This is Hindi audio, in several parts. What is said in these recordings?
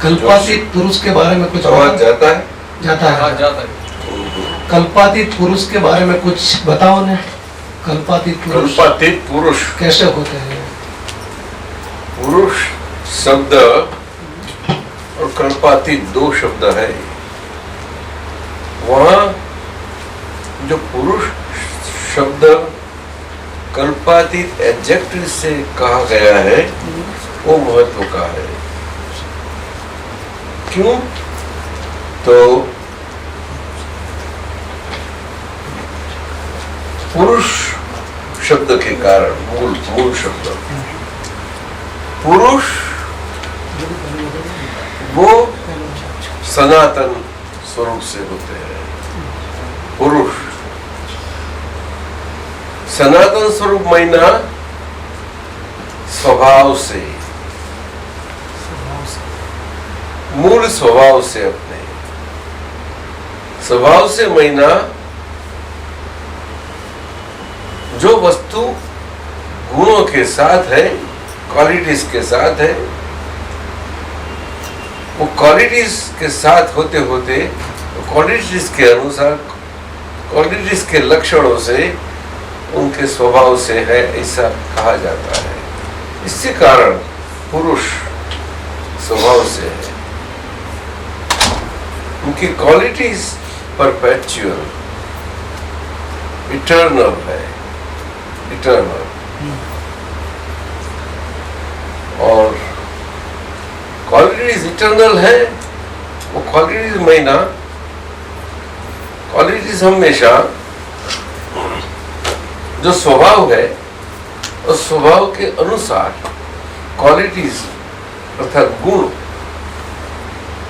कल्पातीत पुरुष के बारे में कुछ आवाज जाता है? जाता है। कल्पातीत पुरुष के बारे में कुछ बताओ ने। कल्पातीत पुरुष कैसे होते हैं? पुरुष शब्द और कल्पातीत दो शब्द है। वहां जो पुरुष शब्द कल्पातीत एडजेक्टिव से कहा गया है वो महत्व का है। क्यों? तो पुरुष शब्द के कारण, मूल शब्द पुरुष वो सनातन स्वरूप से होते हैं। पुरुष सनातन स्वरूप महीना स्वभाव से, मूल स्वभाव से, अपने स्वभाव से महीना जो वस्तु गुणों के साथ है, क्वालिटीज के साथ है, वो क्वालिटीज के साथ होते होते क्वालिटीज के अनुसार, क्वालिटीज के लक्षणों से, उनके स्वभाव से है, ऐसा कहा जाता है। इसी कारण पुरुष स्वभाव से है। उनकी क्वालिटीज परपेचुअल, इटर्नल है, इटर्नल। और क्वालिटीज इटर्नल है। वो क्वालिटीज महीना, क्वालिटीज हमेशा जो स्वभाव है उस स्वभाव के अनुसार क्वालिटीज अर्थात गुण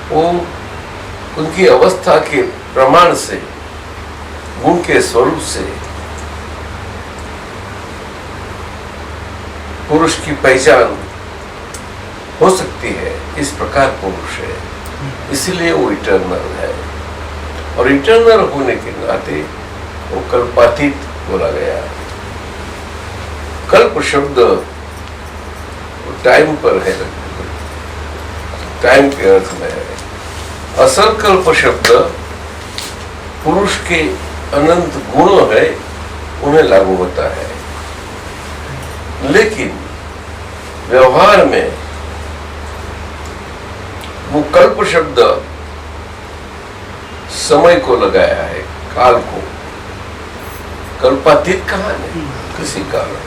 वो उनकी अवस्था के प्रमाण से, गुण के स्वरूप से पुरुष की पहचान हो सकती है। इस प्रकार पुरुष है, इसलिए वो इटर्नल है। और इटर्नल होने के नाते वो कल्पातीत बोला गया। कल्प शब्द टाइम पर है, टाइम के अर्थ में है। असल कल्प शब्द पुरुष के अनंत गुण है, उन्हें लागू होता है। लेकिन व्यवहार में वो कल्प शब्द समय को लगाया है, काल को। कल्पातीत कहा नहीं, किसी कारण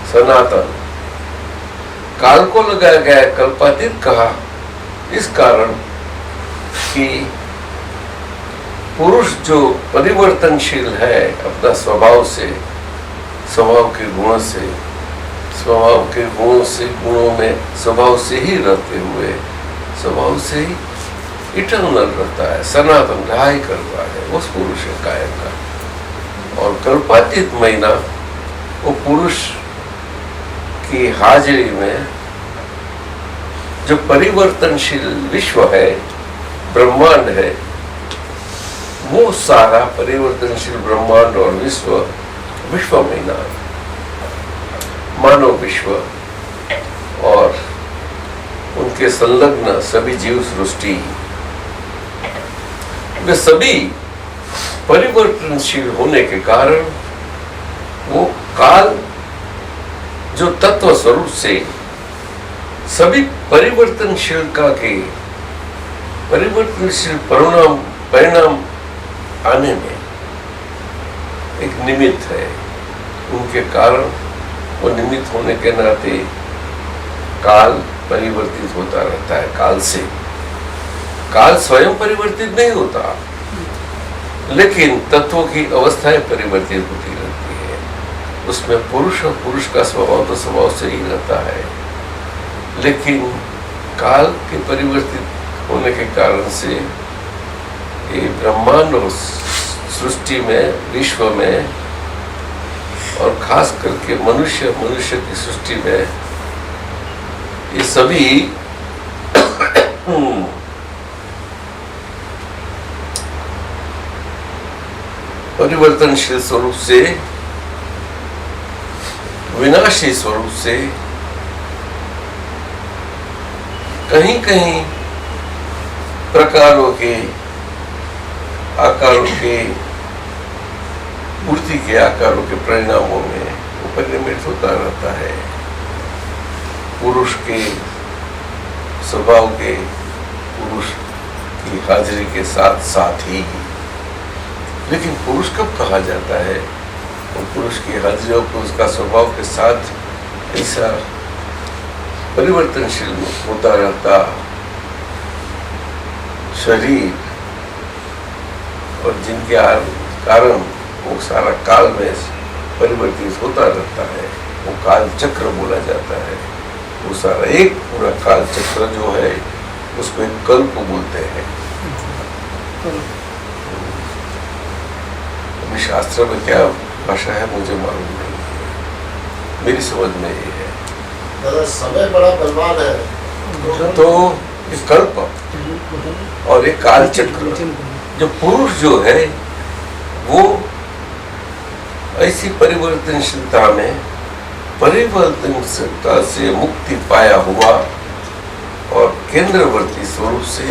सनातन काल को लगाया गया, कल्पातीत कहा इस कारण कि पुरुष जो परिवर्तनशील है अपना स्वभाव से, स्वभाव के गुण से, स्वभाव के गुणों से, गुणों में स्वभाव से ही रहते हुए स्वभाव से ही इटर्नल रहता है, सनातन रहाई करता है, उस पुरुष है कायम का। और कल्पातीत महीना वो पुरुष की हाजिरी में जो परिवर्तनशील विश्व है, ब्रह्मांड है, वो सारा परिवर्तनशील ब्रह्मांड और विश्व, विश्व महीना, मानव विश्व और उनके संलग्न सभी जीव सृष्टि, वे सभी परिवर्तनशील होने के कारण वो काल जो तत्व स्वरूप से सभी परिवर्तनशीलता के परिवर्तनशील परिणाम आने में एक निमित्त है। उनके कारण वो निमित्त होने के नाते काल परिवर्तित होता रहता है। काल से, काल स्वयं परिवर्तित नहीं होता, लेकिन तत्वों की अवस्थाएं परिवर्तित होती रहती है। उसमें पुरुष और पुरुष का स्वभाव तो स्वभाव से ही रहता है, लेकिन काल के परिवर्तित होने के कारण से ये ब्रह्मांड और सृष्टि में, विश्व में और खास करके मनुष्य की सृष्टि में ये सभी परिवर्तनशील स्वरूप से, विनाशी स्वरूप से, कहीं कहीं प्रकारों के, आकारों के, मूर्ति के आकारों के परिणामों में वो परिणमित होता रहता है। पुरुष के स्वभाव के, पुरुष की हाजिरी के साथ साथ ही। लेकिन पुरुष कब कहा जाता है? वो पुरुष की हाजिरी और पुरुष का स्वभाव के साथ ऐसा परिवर्तनशील होता रहता शरीर और जिनके कारण वो सारा काल में परिवर्तित होता रहता है, वो काल चक्र बोला जाता है। वो सारा एक पूरा काल चक्र जो है उसको एक कल्प बोलते हैं। अभी शास्त्र में क्या भाषा है मुझे मालूम नहीं है, मेरी समझ में ये है। समय बड़ा बलवान है तो एक कल्प और एक काल चक्र। जो पुरुष जो है वो ऐसी परिवर्तनशीलता में परिवर्तनशीलता से मुक्ति पाया हुआ और केंद्रवर्ती स्वरूप से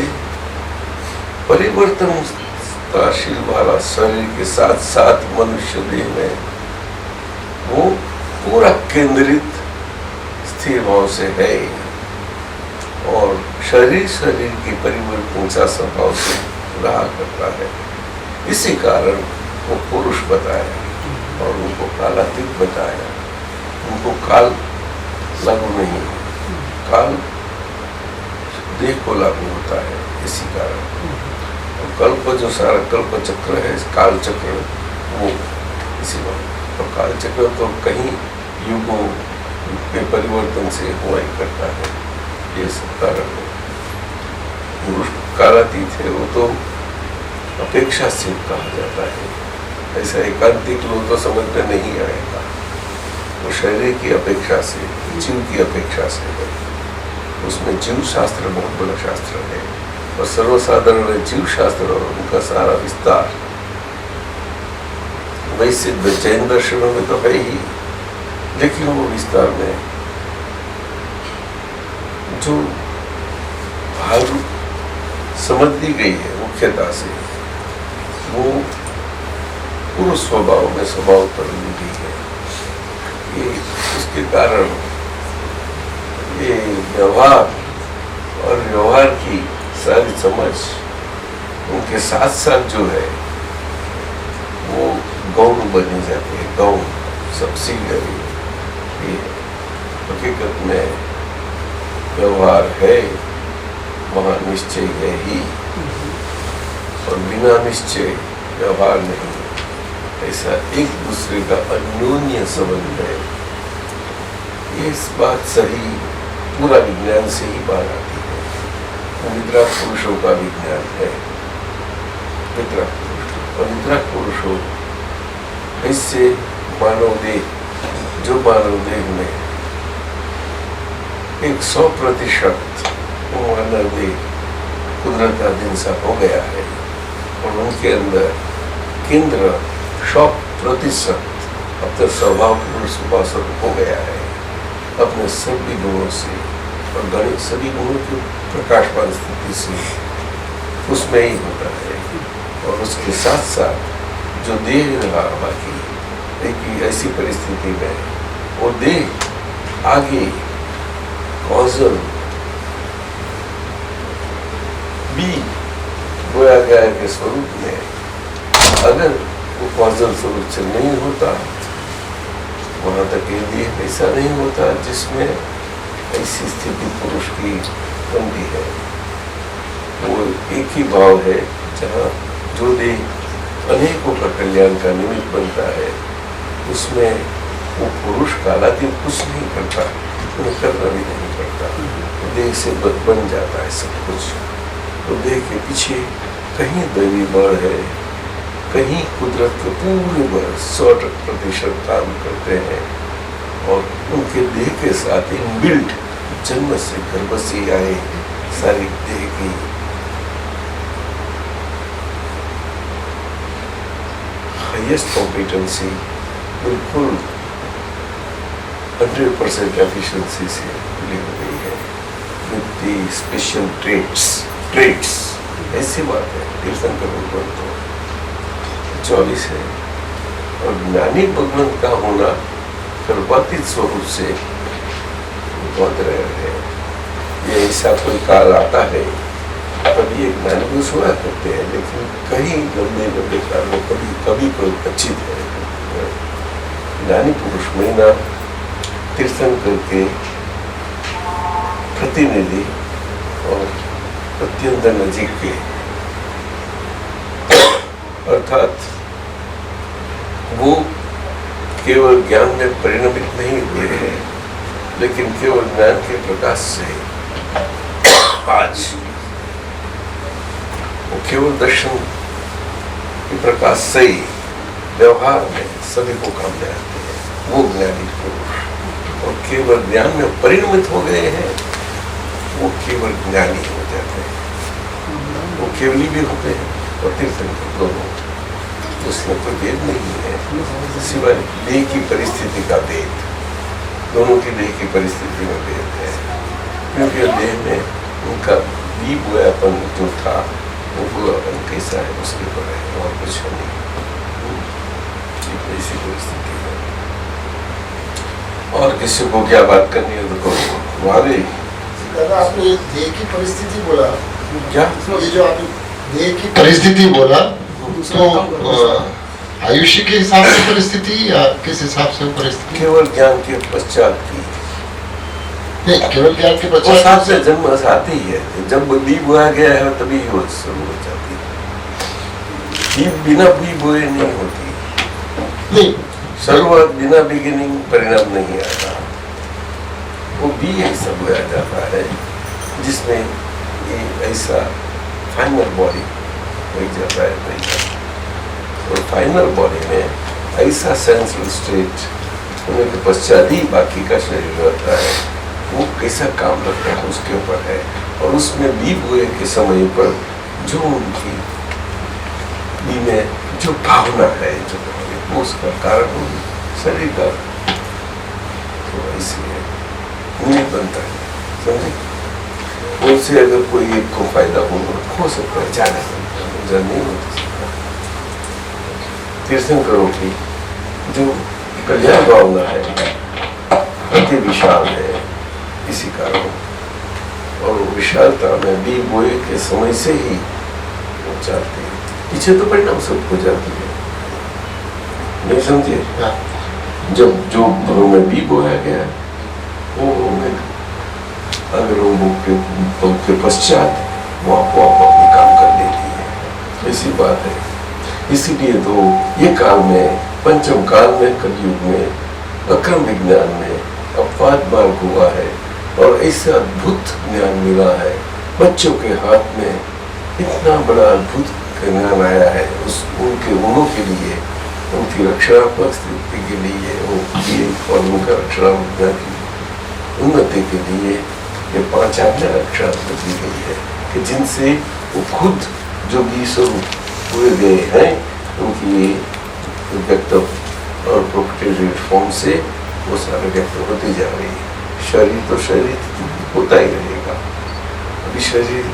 परिवर्तनशील वाला शरीर के साथ साथ मनुष्य देह में वो पूरा केंद्रित स्थिर भाव से है और शरीर की परिवर्तन सा स्वभाव से रहा करता है। इसी कारण वो पुरुष बताया और उनको कालातीत बताया। उनको काल लागू नहीं, काल देह को लागू होता है। इसी कारण और कल्प जो सारा कल्प चक्र है, काल चक्र, वो इसी बात। और काल चक्र तो कहीं युगों के परिवर्तन से हुआ ही करता है। ये सब कारण है। पुरुष कालातीत है, वो तो अपेक्षा से कहा जाता है। ऐसा एकांतिक लोग तो समझ में नहीं आएगा। वो शरीर की अपेक्षा से, जीव की अपेक्षा से है। उसमें जीव शास्त्र बहुत बड़ा शास्त्र है और सर्वसाधारण जीव शास्त्र और उनका सारा विस्तार वैसे जैन दर्शनों में तो है ही, लेकिन वो विस्तार में जो भाग समझ दी गई है मुख्यता से, वो पुरुष स्वभाव में स्वभाव पर ली है। ये उसके कारण ये व्यवहार और व्यवहार की सारी समझ उनके साथ साथ जो है वो गौण बनी जाती है। गौण सब्सिडियरी, ये हकीकत में व्यवहार है, वहाँ निश्चय है ही और बिना निश्चय व्यवहार नहीं। ऐसा एक दूसरे का अन्योन्य संबंध है। ये इस बात सही पूरा विज्ञान से ही बात आती है। निद्रा पुरुषों का विज्ञान है, निद्रा पुरुष और निद्रा पुरुषों इससे मानव देह, जो मानव देह में 100% वो मानव देह कुदरताधीन सा हो गया है और उनके अंदर केंद्र 100% अपने स्वभाव पुरुष उपासक हो गया है। अपने सभी गुणों से और गणित सभी गुणों की प्रकाशमान स्थिति से उसमें ही होता है। और उसके साथ साथ जो देह रहा बाकी एक ऐसी परिस्थिति में वो देह आगे कॉजल भी बोया गया के स्वरूप में, अगर वो कॉजल स्वरूप से नहीं होता, वहां तक ये देह ऐसा नहीं होता जिसमें ऐसी स्थिति पुरुष की बनती है। वो एक ही भाव है जहाँ जो देह अनेकों का कल्याण का निमित्त बनता है, उसमें वो पुरुष कालातीत कुछ नहीं करता, उन्हें करना भी नहीं पड़ता। तो देह से बन जाता है सब कुछ। तो देह के पीछे कहीं दैवी बल है, कहीं कुदरत के पूरे बल 100% काम करते हैं और उनके देह के साथ इनबिल्ट जन्म से गर्भ से आए सारी देह की हाईएस्ट कॉम्पिटेंसी बिल्कुल 100% एफिशिएंसी से मिली हो गई है। विद दी स्पेशल ट्रेट्स ऐसी बात है। तीर्थंकर भगवंत तो 44 है और ज्ञानी भगवंत का होना कल्पातीत स्वरूप से बहुत रेयर है। ये ऐसा कोई काल आता है कभी एक ज्ञानी पुरुष हुआ करते हैं, लेकिन कहीं लंबे काल में कभी कोई कच्चित है ज्ञानी पुरुष महीना तीर्थंकर के प्रतिनिधि और अत्यंत नजीक के, अर्थात वो केवल ज्ञान में परिणमित नहीं हुए हैं, लेकिन केवल ज्ञान के प्रकाश से आज वो केवल दर्शन के प्रकाश से ही व्यवहार में सभी को काम में आते हैं। वो ज्ञानी पुरुष और केवल ज्ञान में परिणमित हो गए हैं, वो केवल ज्ञानी हो जाते हैं। वो केवली भी होते हैं और तीर्थंकर दोनों। उसमें कोई भेद नहीं है सिवाय देह की परिस्थिति का भेद। दोनों की देह की परिस्थिति में भेद है, क्योंकि देह में उनका बीप हुआपन जो था वो बुआपन कैसा है उसके ऊपर है और कुछ नहीं। ऐसी परिस्थिति है। और किसी को क्या बात करनी है तो करो। हमारे दादा आपने देह की परिस्थिति बोला, क्या ये जो आपने देह की परिस्थिति बोला तो आयुष्य के हिसाब से परिस्थिति या किस हिसाब से परिस्थिति? केवल ज्ञान के पश्चात की, नहीं केवल ज्ञान के वो पश्चात साथ से जन्म आती है। जब बीप बोया गया है तभी वो शुरू हो जाती है। बीप बिना बीप बोए नहीं होती। नहीं शुरुआत बिना बिगिनिंग परिणाम नहीं आता। वो भी ऐसा बोया जाता है जिसमें ये ऐसा फाइनल बॉडी हो जाता है। और फाइनल बॉडी में ऐसा सेंसुअल स्टेट होने के पश्चात ही बाकी का शरीर रहता है। वो कैसा काम करता है उसके ऊपर है। और उसमें बीप हुए के समय पर जो उनकी बी में जो भावना है, जो वो उसका कारण शरीर का तो इसलिए नहीं बनता है। समझे? उनसे अगर कोई एक को फायदा हो सकता है, ज्यादा नहीं हो सकता। तीर्थंकरों की जो कल्याण भावना है अति विशाल है इसी कारण, और विशालता में भी बोए के समय से ही वो चाहते हैं। पीछे तो परिणाम सबको जाती है, नहीं समझे? जब जो घरों में भी बोया गया वो में अगर वो के पश्चात वो आपको अपने काम कर लेती है। ऐसी बात है। इसीलिए तो ये काल में पंचम काल में कलयुग में अक्रम विज्ञान में अपवाद मार्ग हुआ है और ऐसा अद्भुत ज्ञान मिला है। बच्चों के हाथ में इतना बड़ा अद्भुत ज्ञान आया है उस उनके गुणों के लिए, उनकी रक्षणात्मक स्थिति के लिए, और उनका रक्षणात्मक की उन्नति के लिए ये 5 आज्ञा रक्षणात्मक दी गई है कि जिनसे वो खुद जो भी स्वरूप हुए गए हैं उनकी व्यक्त और प्रोक्टेटिव फॉर्म से वो सारे व्यक्त होती जा रही है। शरीर तो शरीर होता ही रहेगा। अभी शरीर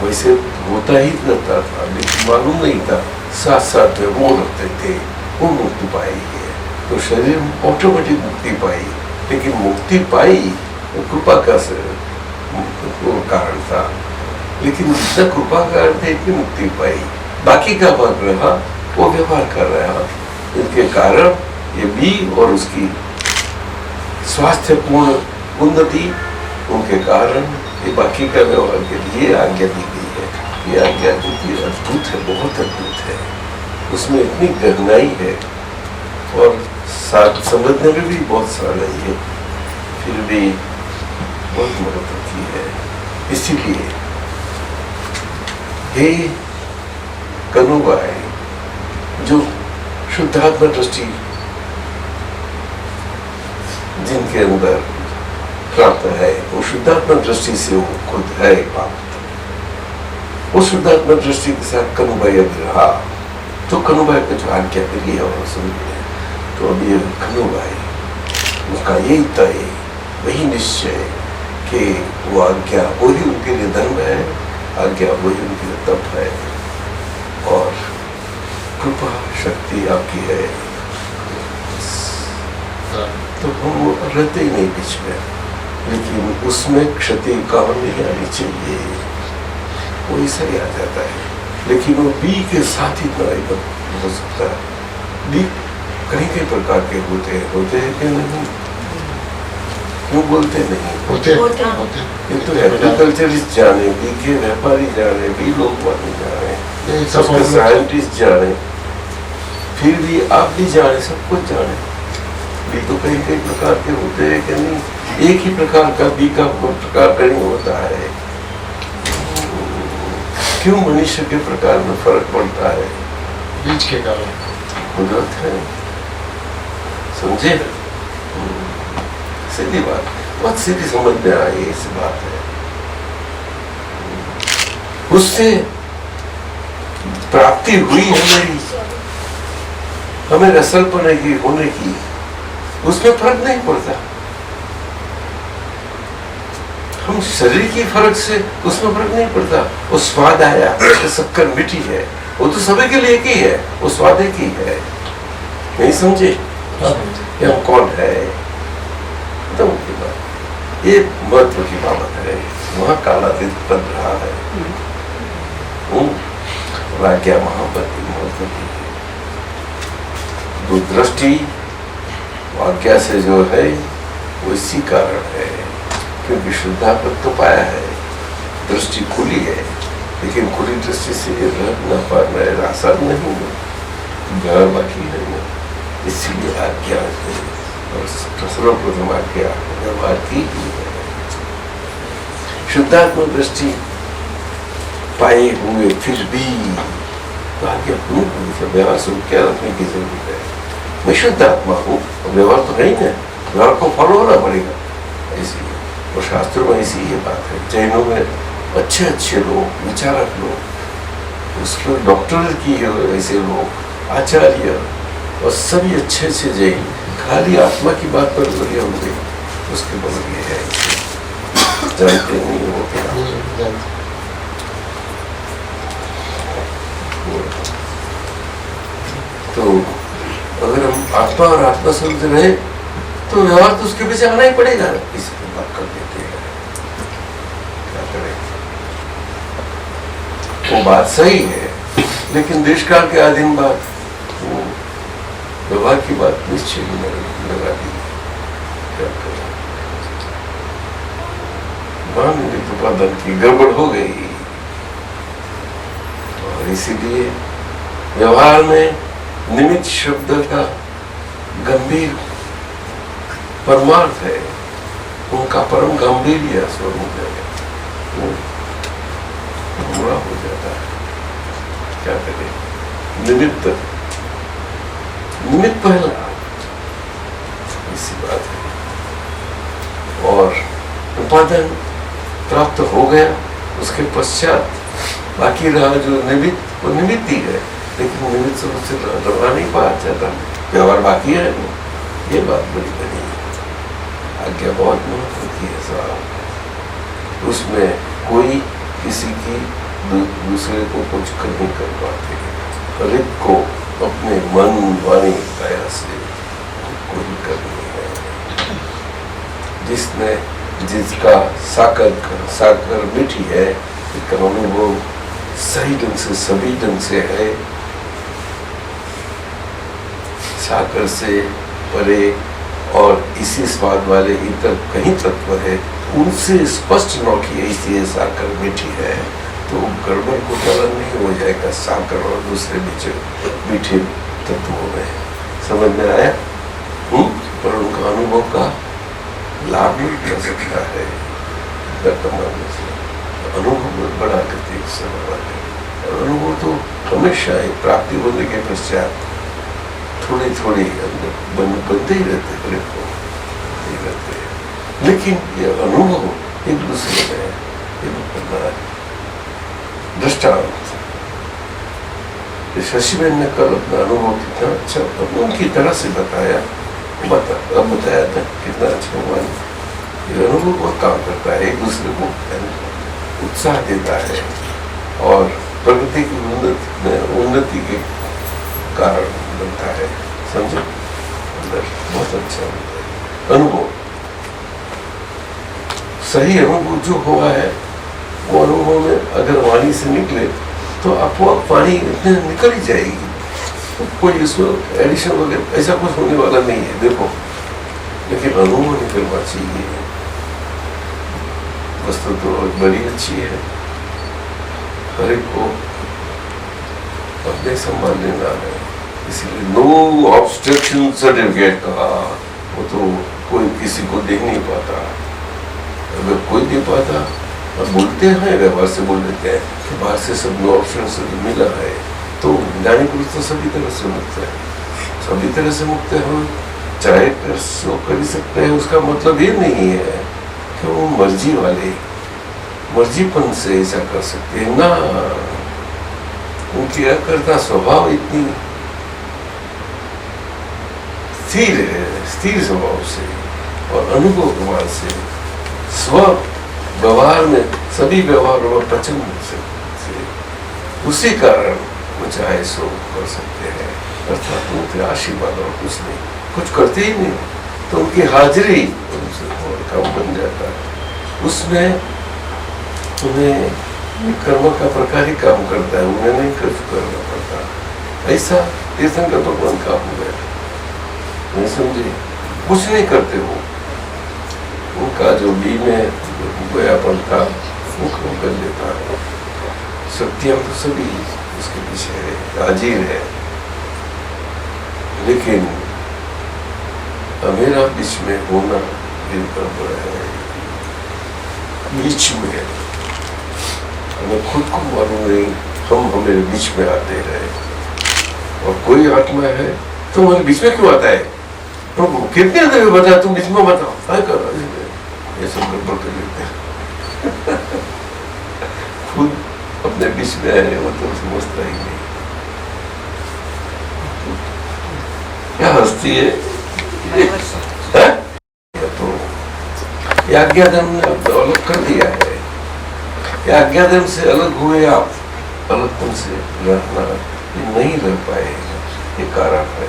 वैसे होता ही रहता था, लेकिन मालूम नहीं था, साथ साथ में वो रखते थे, वो मुक्ति पाई है। तो शरीर ऑटोमेटिक मुक्ति पाई, लेकिन मुक्ति पाई वो कृपा का कारण था। लेकिन जितना कृपा कारण थे इतनी मुक्ति पाई, बाकी का भाग रहा वो व्यवहार कर रहा। इसके कारण ये भी और उसकी स्वास्थ्यपूर्ण उन्नति उनके कारण ये बाकी का व्यवहार के लिए आज्ञा दी गई है। ये आज्ञा कितनी अद्भुत है, बहुत अद्भुत है। उसमें इतनी गहराई है और साथ समझने में भी बहुत सरल है, ये फिर भी बहुत महत्व की है। इसीलिए हे कनुबाई जो शुद्धात्मा दृष्टि जिनके अंदर प्राप्त है, वो शुद्धात्मा दृष्टि से वो खुद है प्राप्त। वो शुद्धात्मा दृष्टि के साथ कनुबाई अभी रहा तो कनुबाई को जो आज्ञा करी है और सुन लिया, तो अभी कनुबाई उसका यही तय, वही निश्चय कि वो आज्ञा वही उनके लिए धर्म है आज्ञा वही उनकी तप है और कृपा शक्ति आपकी है, तो हम रहते ही नहीं बीच में, लेकिन उसमें क्षति काम नहीं आनी चाहिए, वो ऐसा ही आ जाता है। लेकिन वो बी के साथ ही लड़ाई हो सकता है। बी कई प्रकार के होते हैं कि नहीं, क्यों बोलते नहीं होते ये तो एग्रीकल्चरिस्ट जाने, बी के व्यापारी जाने, बी लोकवादी जाने, सबके साइंटिस्ट जाने, फिर भी आप भी जाने, सब कुछ जाने, बी तो कई प्रकार के होते हैं कि नहीं, एक ही प्रकार का बी का प्रकार नहीं होता है। क्यों मनुष्य के प्रकार में फर्क पड़ता है? बीज के कारण कुदरत है, समझे? सीधी बात, बहुत सीधी समझ में आई ऐसी बात है। उससे प्राप्ति हुई हमारी, हमें रसलपने की होने की, उसमें फर्क नहीं पड़ता। हम शरीर की फर्क से उसमें फर्क नहीं पड़ता। वो स्वाद आया, शक्कर मीठी है, वो तो सभी के लिए एक ही है, वो स्वाद एक ही है, नहीं समझे? ये हम कौन है, तो ये महत्व की बात है। वहां कालातीत पद रहा है, वाक्या महापति महत्व की है। दृष्टि वाक्या से जो है वो इसी कारण है, क्योंकि शुद्धापद तो पाया है, दृष्टि खुली है, लेकिन खुली दृष्टि से न पाना आसान नहीं है, घर बाकी नहीं है। इसीलिए आज्ञा और सर्वप्रथम आज्ञा व्यवहार की ही है। शुद्धात्म दृष्टि पाए हुए फिर भी तो आज्ञा व्यवहार से क्या रखने की जरूरत है? मैं शुद्धात्मा हूँ, व्यवहार तो है ही ना, व्यवहार को फॉलो होना पड़ेगा। इसलिए और शास्त्रों में ऐसी ये बात है, जैनों में अच्छे अच्छे लोग, विचारक लोग, उसको डॉक्टर की ऐसे लोग, आचार्य और सभी अच्छे अच्छे जैन खाली आत्मा की बात पर बोलिए होंगे, उसके बगल ये है, जानते नहीं वो क्या। तो अगर हम आत्मा और आत्मा समझ रहे तो व्यवहार तो उसके पीछे आना ही पड़ेगा। इसी बात कर देते हैं, क्या करें? वो बात सही है, लेकिन देश काल के अधीन बात, वो व्यवहार की बात निश्चय लगा दी, क्या करें? उत्पादन की गड़बड़ हो गई और इसीलिए व्यवहार में निमित्त शब्द का गंभीर परमार्थ है, उनका परम गंभीर स्वरूप है, वो बुरा हो जाता है। क्या करें? निमित्त पहला, इसी बात है। और उपादान प्राप्त हो गया, उसके पश्चात बाकी रहा जो निमित्त, वो निमित्त ही है, लेकिन निमित्त से उससे रहा नहीं पाया जाता, व्यवहार बाकी है। ये बात बड़ी बनी आज्ञा बहुत महत्व की है साहब, उसमें कोई किसी की दूसरे को कुछ नहीं कर पाते, हर एक को अपने मन वाणी काया से कोई करनी है। जिसने जिसका साकर मीठी है, इसका अनुभव सही ढंग से सभी ढंग से है, साकर से परे और इसी स्वाद वाले इतर कहीं तत्व है, उनसे स्पष्ट नौकी ऐसी साकर मीठी है, तो गड़बड़ घोटाला नहीं हो जाएगा साकर और दूसरे मीठे तत्वों में। समझ में आया? पर उनका अनुभव का लाभ नहीं कर सकता है कमाने से, अनुभव बड़ा करते अनुभव तो हमेशा ही प्राप्ति होने के पश्चात थोड़े थोड़े बनते ही रहते रहते, लेकिन ये अनुभव एक दूसरे में दृष्टांत। शशिबेन ने कल अपना अनुभव कितना अच्छा उनकी तरह से बताया, बताया था कितना अच्छा हुआ। ये अनुभव बहुत काम करता है, एक दूसरे को उत्साह देता है। और प्रगति की उन्नति के कारण बनता है। समझे? अंदर बहुत अच्छा होता है अनुभव। सही अनुभव जो हुआ है वो अनुभव में अगर वाणी से निकले तो अपोआप वाणी निकल ही जाएगी, कोई इसमें एडिशन वगैरह ऐसा कुछ होने वाला नहीं है। देखो, लेकिन अनुभव निकलना चाहिए। वस्तु तो बड़ी अच्छी है, हर एक को अपने संभाल लेना है, इसलिए नो ऑब्स्ट्रक्शन सर्टिफिकेट कहा। वो तो कोई किसी को दे नहीं पाता। अगर कोई दे पाता, अब बोलते हैं, व्यवहार से बोल देते हैं कि बाहर से सब नो ऑब्स्ट्रक्शन मिला है, तो ज्ञानी पुरुष तो सभी तरह से मुक्त है, सभी तरह से मुक्त है। हम चाहे कर ही सकते हैं, उसका मतलब ये नहीं है कि वो मर्जी वाले मर्जीपन से ऐसा कर सकते हैं ना। उनकी अकर्ता स्वभाव इतनी स्थिर है, स्थिर स्वभाव से और अनुभव प्रमाण से स्व व्यवहार में, सभी व्यवहारों में प्रचंड से उसी कारण वो चाहे सो कर सकते हैं। अर्थात उनके आशीर्वाद और कुछ नहीं, कुछ करते ही नहीं, तो उनकी हाजिरी उनसे और काम बन जाता है। उसमें उन्हें कर्म का प्रकार ही काम करता है, उन्हें नहीं कुछ करना पड़ता। ऐसा तीर्थंकर भगवान काम हो गया, नहीं समझे? कुछ नहीं करते हो, उनका जो बी में गोयापन था वो काम कर लेता है। शक्तियां तो सभी उसके पीछे है, हाजिर है, लेकिन मेरा बीच में होना गड़बड़ है। बीच में हमें खुद को मालूम नहीं, हम हमारे बीच में आते रहे, और कोई आत्मा है तो हमारे बीच में क्यों आता है? प्रभु कितने देर बता, तुम बीच में बताओ, ये सब गड़बड़ कर लेते हैं। खुद अपने बीच में आए, वो तो समझता ही नहीं। क्या हस्ती है? तो आज्ञा धर्म ने अलग कर दिया है। आज्ञा धर्म से अलग हुए आप, अलग तुम से रहना नहीं रह पाए, ये कारण है।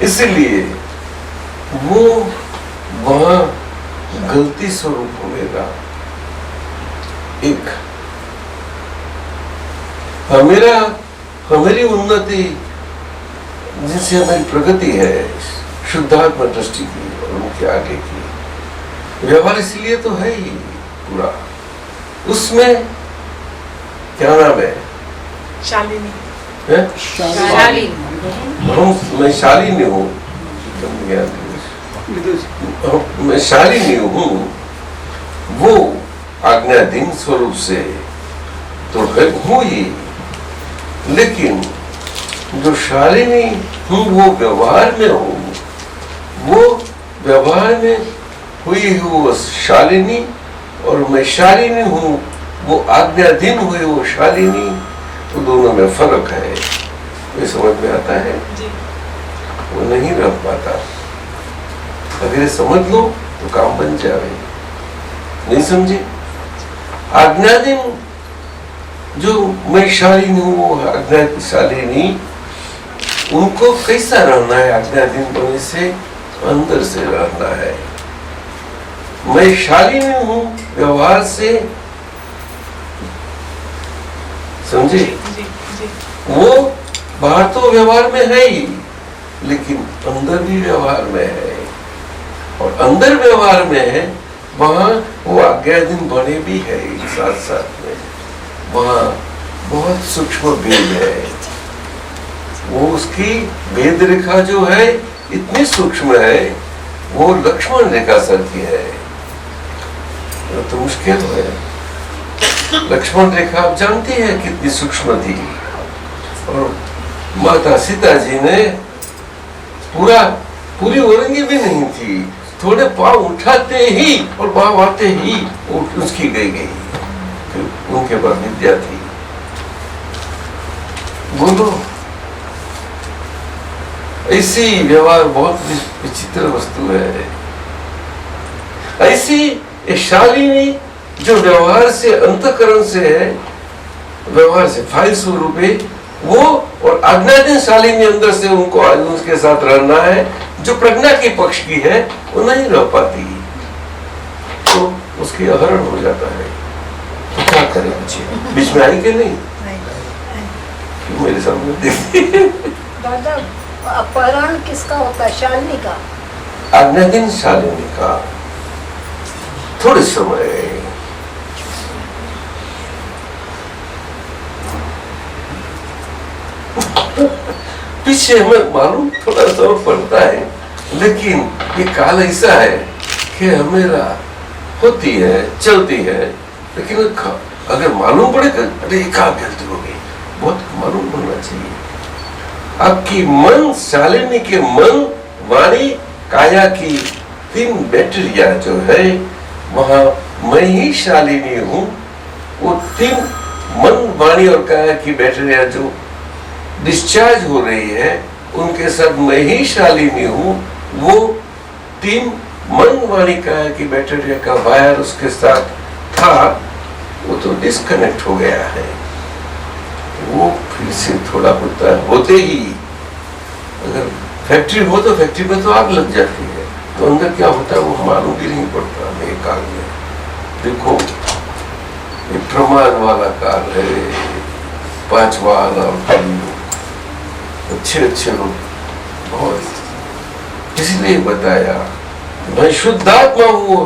इसलिए वो वहां गलती स्वरूप होगा। एक हमारी उन्नति जिससे हमारी प्रगति है, शुद्धात्मा दृष्टि की और उनके आगे की व्यवहार, इसलिए तो है ही पूरा। उसमें क्या नाम है? शालिनी। मैं शालिनी हूँ, मैं शालिनी हूँ, वो आज्ञाधीन स्वरूप से तो है हूँ ही, लेकिन जो शालिनी हूँ वो व्यवहार में हूँ, वो व्यवहार में हुई वो शालिनी, और मैं शालिनी हूँ वो आज्ञाधीन हुई वो शालिनी, तो दोनों में फर्क है। ये समझ में आता है? वो नहीं रह पाता। अगर समझ लो तो काम बन जाए, नहीं समझे? आज्ञाधीन जो मैं शालिनी हूँ वो आज्ञाशालिनी, उनको कैसा रहना है? आज्ञाधीन बनने से अंदर से रहना है। मैं शालिनी हूँ व्यवहार से, समझे? वो बाहर तो व्यवहार में है ही, लेकिन अंदर भी व्यवहार में है, और अंदर व्यवहार में है वहां वो आज्ञाधीन बने भी है साथ साथ में। वहां बहुत सूक्ष्म भेद है, वो उसकी भेद रेखा जो है इतनी सूक्ष्म है, वो लक्ष्मण रेखा सर की है। तो मुश्किल है। लक्ष्मण रेखा आप जानती है कितनी सूक्ष्म थी, और माता सीता जी ने पूरी औरंगी भी नहीं थी, थोड़े पाँव उठाते ही और पाँव आते ही उसकी गई। उनके पास विद्या थी। बोलो, ऐसी व्यवहार बहुत विचित्र वस्तु है। ऐसी शालिनी जो व्यवहार से अंतःकरण से है, व्यवहार से फाइल स्वरूप है वो, और आज्ञाधीन शालिनी अंदर से उनको उसके साथ रहना है। जो प्रज्ञा के पक्ष की है वो नहीं रह पाती, तो उसकी अहरण हो जाता है। तो क्या करें बच्चे, बीच में आई कि नहीं? क्यों मेरे सामने देखिए? दादा अपहरण किसका होता है? शालिनी का? आज्ञाधीन शालिनी का। थोड़े समय पीछे हमें मालूम थोड़ा सा पड़ता है, लेकिन ये काल ऐसा है कि हमेरा होती है, चलती है, लेकिन अगर मालूम पड़े कि अरे ये क्या गलती हो गई, बहुत मालूम होना चाहिए। आपकी मन, शालिनी के मन, वाणी, काया की 3 बैटरिया जो है, वहां मैं ही शालिनी हूं। वो 3 मन, वाणी और काया की बैटरिया जो डिस्चार्ज हो रही है, उनके साथ मैं ही शालिनी हूं। वो 3 मन, वाणी, काया की बैटरिया का वायर उसके साथ था, वो तो डिस्कनेक्ट हो गया है। वो फिर से थोड़ा होता है, होते ही अगर फैक्ट्री हो तो फैक्ट्री में तो आग लग जाती है, तो अंदर क्या होता है वो मालूम भी नहीं पड़ता। मेरे काल में देखो, ये प्रमाद वाला काल है, 5वां आना, अच्छे लोग बहुत, इसलिए बताया मैं शुद्धात्मा हूं,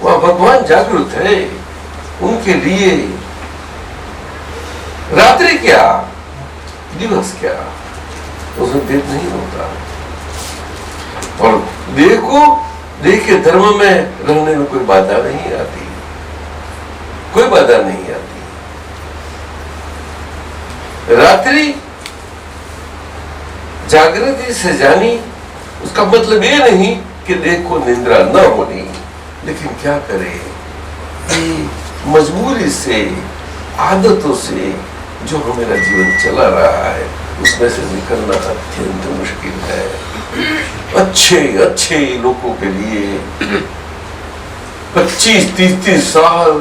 वहां भगवान जागृत है। उनके लिए रात्रि क्या दिवस क्या, उसमें भेद नहीं होता। और देखिए धर्म में रहने में कोई बाधा नहीं आती, कोई बाधा नहीं आती। रात्रि जागृति से जानी, उसका मतलब ये नहीं कि देह को निंद्रा न होनी, लेकिन क्या करें, मजबूरी से, आदतों से जो हमारा जीवन चला रहा है, उसमें से निकलना अत्यंत मुश्किल है। अच्छे लोगों के लिए 25-30 साल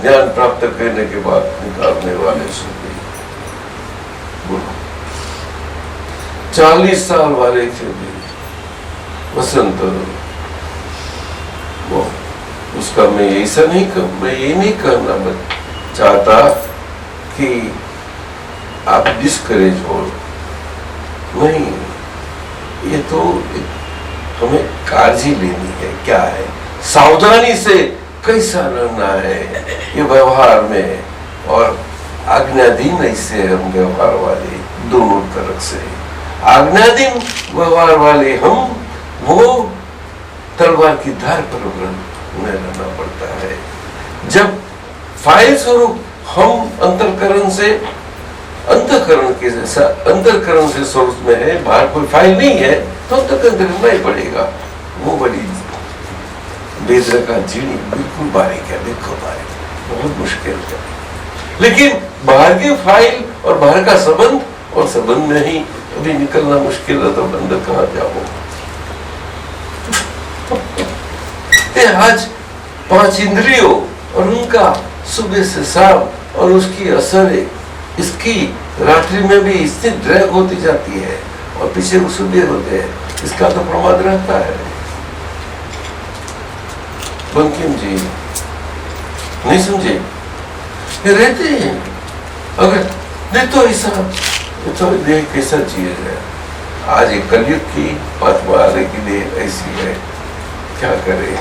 ज्ञान प्राप्त करने के बाद निकालने वाले सुबह 40 साल वाले थे भी वसंत, वो उसका मैं ऐसा नहीं मैं ये नहीं करना चाहता कि आप डिस्करेज हो, नहीं, ये तो हमें काळजी लेनी है। क्या है, सावधानी से कैसा रहना है ये व्यवहार में, और आज्ञाधीन ऐसे हम व्यवहार वाले दोनों तरफ से। आज्ञाधीन व्यवहार वाले हम, वो तलवार की धार पर उन्हें रहना पड़ता है। जब फाइल स्वरूप हम अंतःकरण से, अंतःकरण के जैसा अंतःकरण से सोर्स में है, बाहर कोई फाइल नहीं है, तो अंतःकरण रहना ही पड़ेगा। वो बड़ी बेदर का जीनी बिल्कुल बारीक है, बिल्कुल बारीक, बहुत मुश्किल है। लेकिन बाहर की फाइल और बाहर का संबंध, और संबंध में ही अभी निकलना मुश्किल है, तो अंदर कहाँ जाओ। आज 5 इंद्रियों और उनका सुबह से शाम और उसकी असर, इसकी रात्रि में भी इतनी ड्रैग होती जाती है, और पीछे वो सुबह होते हैं, इसका तो प्रमाद रहता है। बंकिम जी नहीं समझे, ये रहते हैं। अगर देख तो ऐसा, तो देख कैसा चीज है। आज एक कलयुग की 5वां आने की देह ऐसी है, क्या करे।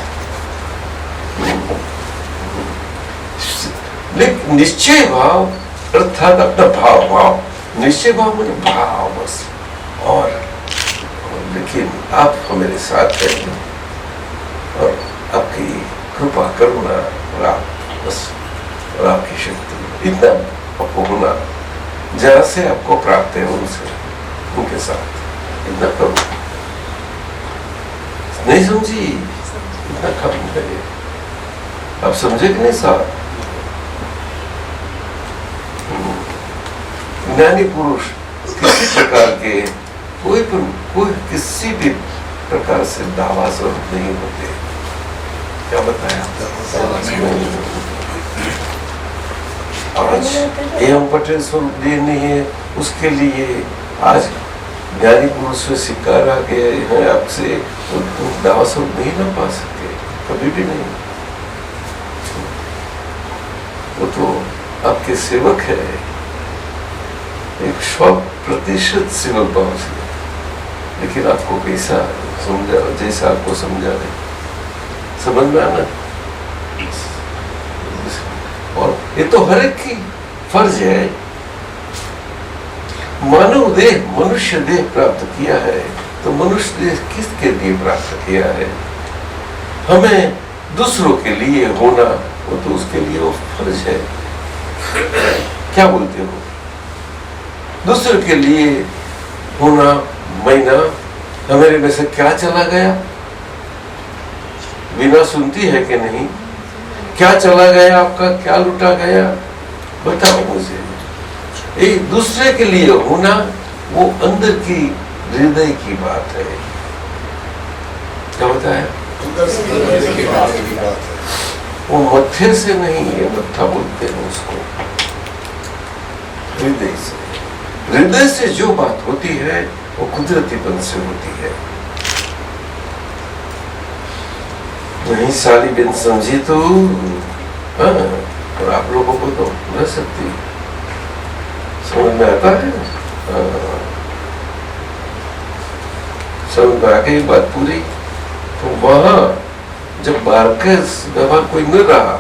लेकिन निश्चय भाव अर्थात अपना भाव, निश्चय भाव मुझे भाव बस, और लेकिन आप हमारे साथ हैं, और आपकी कृपा करुणा और आप बस, और आपकी शक्ति, इतना आपको होना, जरा से आपको प्राप्त है उनसे, उनके साथ इतना करो। नहीं समझी, इतना कम करिए। आप समझे कि नहीं साहब? ज्ञानी पुरुष किसी प्रकार के कोई किसी भी प्रकार से दावा स्वरूप नहीं होते। क्या बताया? आज एवं पटेल स्वरूप लेनी है, उसके लिए आज ज्ञानी पुरुष से शिकार आ गए हैं आपसे, तो तुम दावा स्वरूप नहीं ना पा सकते, कभी भी नहीं। वो तो आपके सेवक है, 100% सेवक भाव से, लेकिन आपको कैसा समझा, जैसा आपको समझा रहे, समझ में आना। और ये तो हर एक की फर्ज है। मानव देह, मनुष्य देह प्राप्त किया है, तो मनुष्य देह किसके लिए प्राप्त किया है? हमें दूसरों के लिए होना, वो तो उसके लिए वो फर्ज है। क्या बोलते हो? दूसरों के लिए होना, मैना हमारे में से क्या चला गया? बिना सुनती है कि नहीं? क्या चला गया आपका, क्या लुटा गया? बताओ मुझे। एक दूसरे के लिए होना वो अंदर की हृदय की बात है। क्या बताया? अंदर से हृदय की बात है। वो मत्थे से नहीं है, मत्था बोलते हैं उसको, हृदय से। हृदय से जो बात होती है वो कुदरतीपन से होती है। नहीं साली बिन समझी तो हाँ, और आप लोगों को तो न सकती समझ में आता है। समझ में आ गई बात पूरी। तो वहां जब बारकस व्यवहार कोई न रहा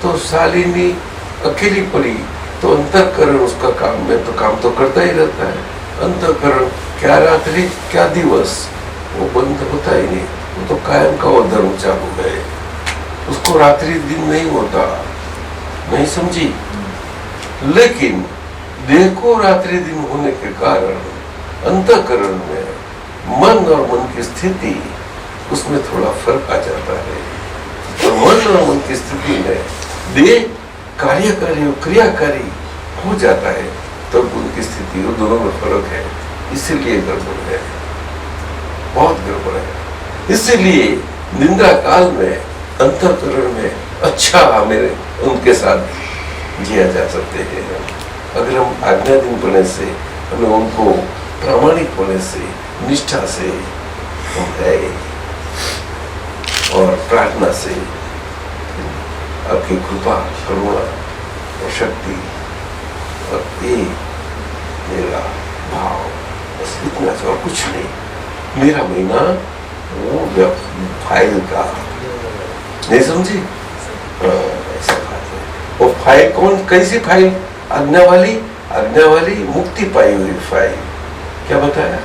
तो शालिनी अकेली पड़ी, तो अंतःकरण उसका काम में तो काम तो करता ही रहता है। अंतःकरण क्या रात्रि क्या दिवस वो बंद होता ही नहीं, वो तो कायम का वो धर्म चालू है, उसको रात्रि दिन नहीं होता। नहीं समझी? लेकिन देह को रात्रि दिन होने के कारण अंतःकरण में मन और मन की स्थिति उसमें थोड़ा फर्क आ जाता है। और मन और मन की स्थिति में देह कार्यकारी और क्रियाकारी हो जाता है, तब तो उनकी स्थिति वो दोनों में फर्क है। इसीलिए गड़बड़ है, बहुत गड़बड़ है। इसीलिए निंदा काल में अंतःकरण में अच्छा मेरे उनके साथ जिया जा सकते हैं। अगर हम आज्ञाधीन पने से, हमें उनको प्रामाणिक पने से, निष्ठा से है और प्रार्थना से आपकी कृपा करुणा और शक्ति और ये मेरा भाव, बस इतना और कुछ नहीं। मेरा महीना वो फाइल का नहीं समझी? ऐसा बात है। वो फाइल कौन, कैसी फाइल? आज्ञा वाली मुक्ति पाई हुई फाइल। क्या बताया?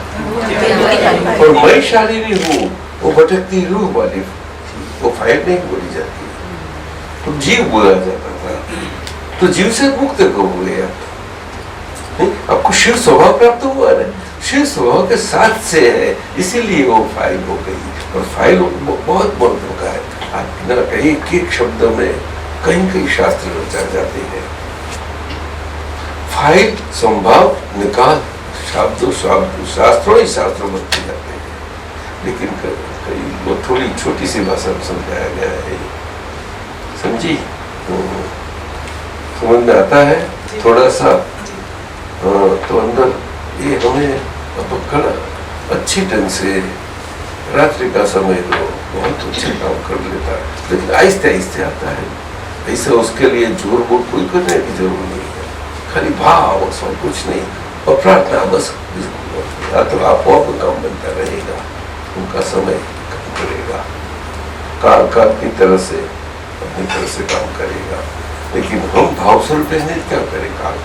और मैं शालिनी हूँ, वो भटकती रूह वाली, वो फाइल नहीं बोली जाती, तो जीव बोला जाता था। तो जीव से मुक्त कब हुए आप? आपको शिव स्वभाव प्राप्त हुआ ना, शिव स्वभाव के साथ से है, इसीलिए वो फाइल हो गई। और फाइल बहुत महत्व का है। आज्ञा का एक शब्द में कहीं शास्त्र रचा जाते हैं। फाइल संभाव निकाल शास्त्रों ही शास्त्रों बनते जाते हैं, लेकिन कई वो थोड़ी छोटी सी भाषा में समझाया गया है। समझी? समझ में आता है थोड़ा सा? तो अंदर ये हमें पकड़ अच्छी ढंग से रात्रि का समय तो बहुत अच्छे काम कर लेता है, लेकिन आहिस्ते आहिस्ते आता है। ऐसा उसके लिए जोर बोर कोई करने की जरूरत नहीं है, खाली भाव और सब कुछ नहीं, और प्रार्थना बस। तो आप काम बनता रहेगा, उनका समय कम करेगा, काल की तरह से अपनी तरह से काम करेगा। लेकिन हम भाव स्वरूप नहीं क्या करें काल?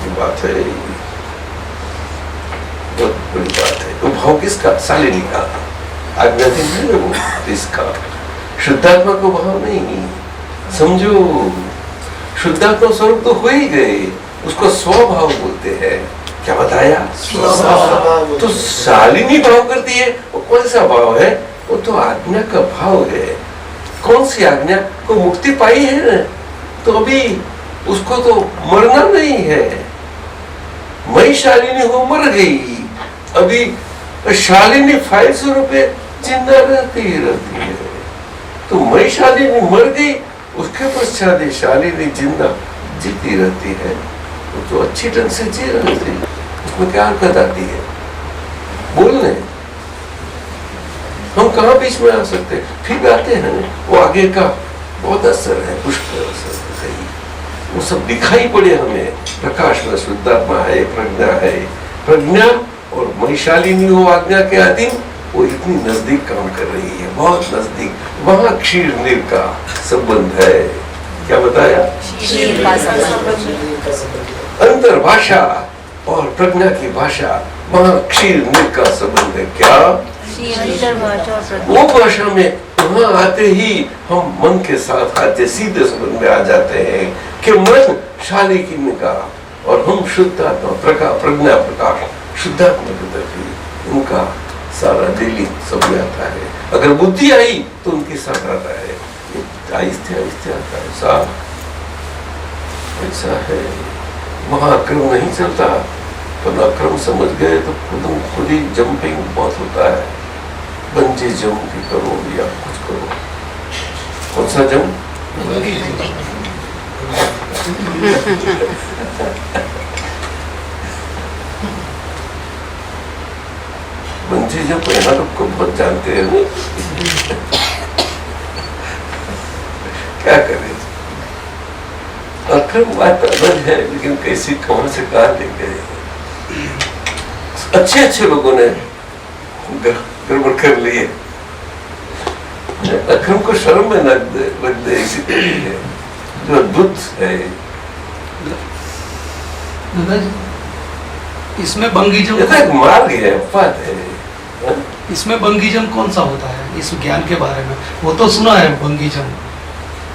ये बात है, बहुत बड़ी बात है। तो भाव किसका? शालिनी का, आज्ञाधीन है वो इसका। शुद्धात्मा को भाव नहीं समझो। शुद्धात्मा स्वरूप तो हो ही गए, उसको स्वभाव बोलते हैं। क्या बताया? तो शालिनी भाव करती है, वो कौन सा भाव है? वो तो आज्ञा का भाव है। कौन सी आज्ञा? को मुक्ति पाई है ना, तो अभी उसको तो मरना नहीं है। मैं शालिनी हो मर गई, अभी शालिनी फाइल स्वरूप जिंदा रहती है। तो मैं शालिनी मर गई, उसके पश्चात शालिनी जिंदा जीती रहती है, वो तो अच्छी ढंग से जी रही थी, उसमें क्या हरकत आती है बोलने? हम कहाँ बीच में आ सकते? फिर भी आते हैं, वो आगे का बहुत असर है, पुष्कर असर है, वो सब दिखाई पड़े हमें। प्रकाश में शुद्धात्मा है, प्रज्ञा है, प्रज्ञा और महिशालिनी हो आज्ञा के अधीन, वो इतनी नजदीक काम कर रही है, बहुत नजदीक। वहां क्षीर नीर का संबंध है। क्या बताया? अंतर भाषा और प्रज्ञा की भाषा, वहां क्षीर नीर का संबंध है। क्या वो भाषा में वहां आते ही हम मन के साथ आते सीधे संबंध में आ जाते हैं कि मन शालिनी का और हम शुद्धात्मा प्रज्ञा प्रकाश शुद्धात्मा की तरफ उनका सारा डेली सब आता है। अगर बुद्धि आई तो उनके साथ आता है, आहिस्ते आहिस्ते आता है। साथ ऐसा है, वहां अक्रम नहीं चलता, पर अक्रम समझ गए तो खुद ही जंपिंग बहुत होता है। बंजी जंप भी करो या कुछ करो। कौन सा जंप? बंजी जंप यहाँ लोग को बहुत जानते हैं नहीं? क्या करें? अक्रम बात अलग है, लेकिन कैसी कौन से कहा ले गए। अच्छे लोगों ने गड़बड़ कर लिए। अक्रम को शर्म में लग दे इसी तरीके जो अद्भुत है। इसमें बंगी जंप, ये तो एक मार्ग है, पद है। इसमें बंगी जंप कौन सा होता है इस ज्ञान के बारे में? वो तो सुना है बंगी जंप,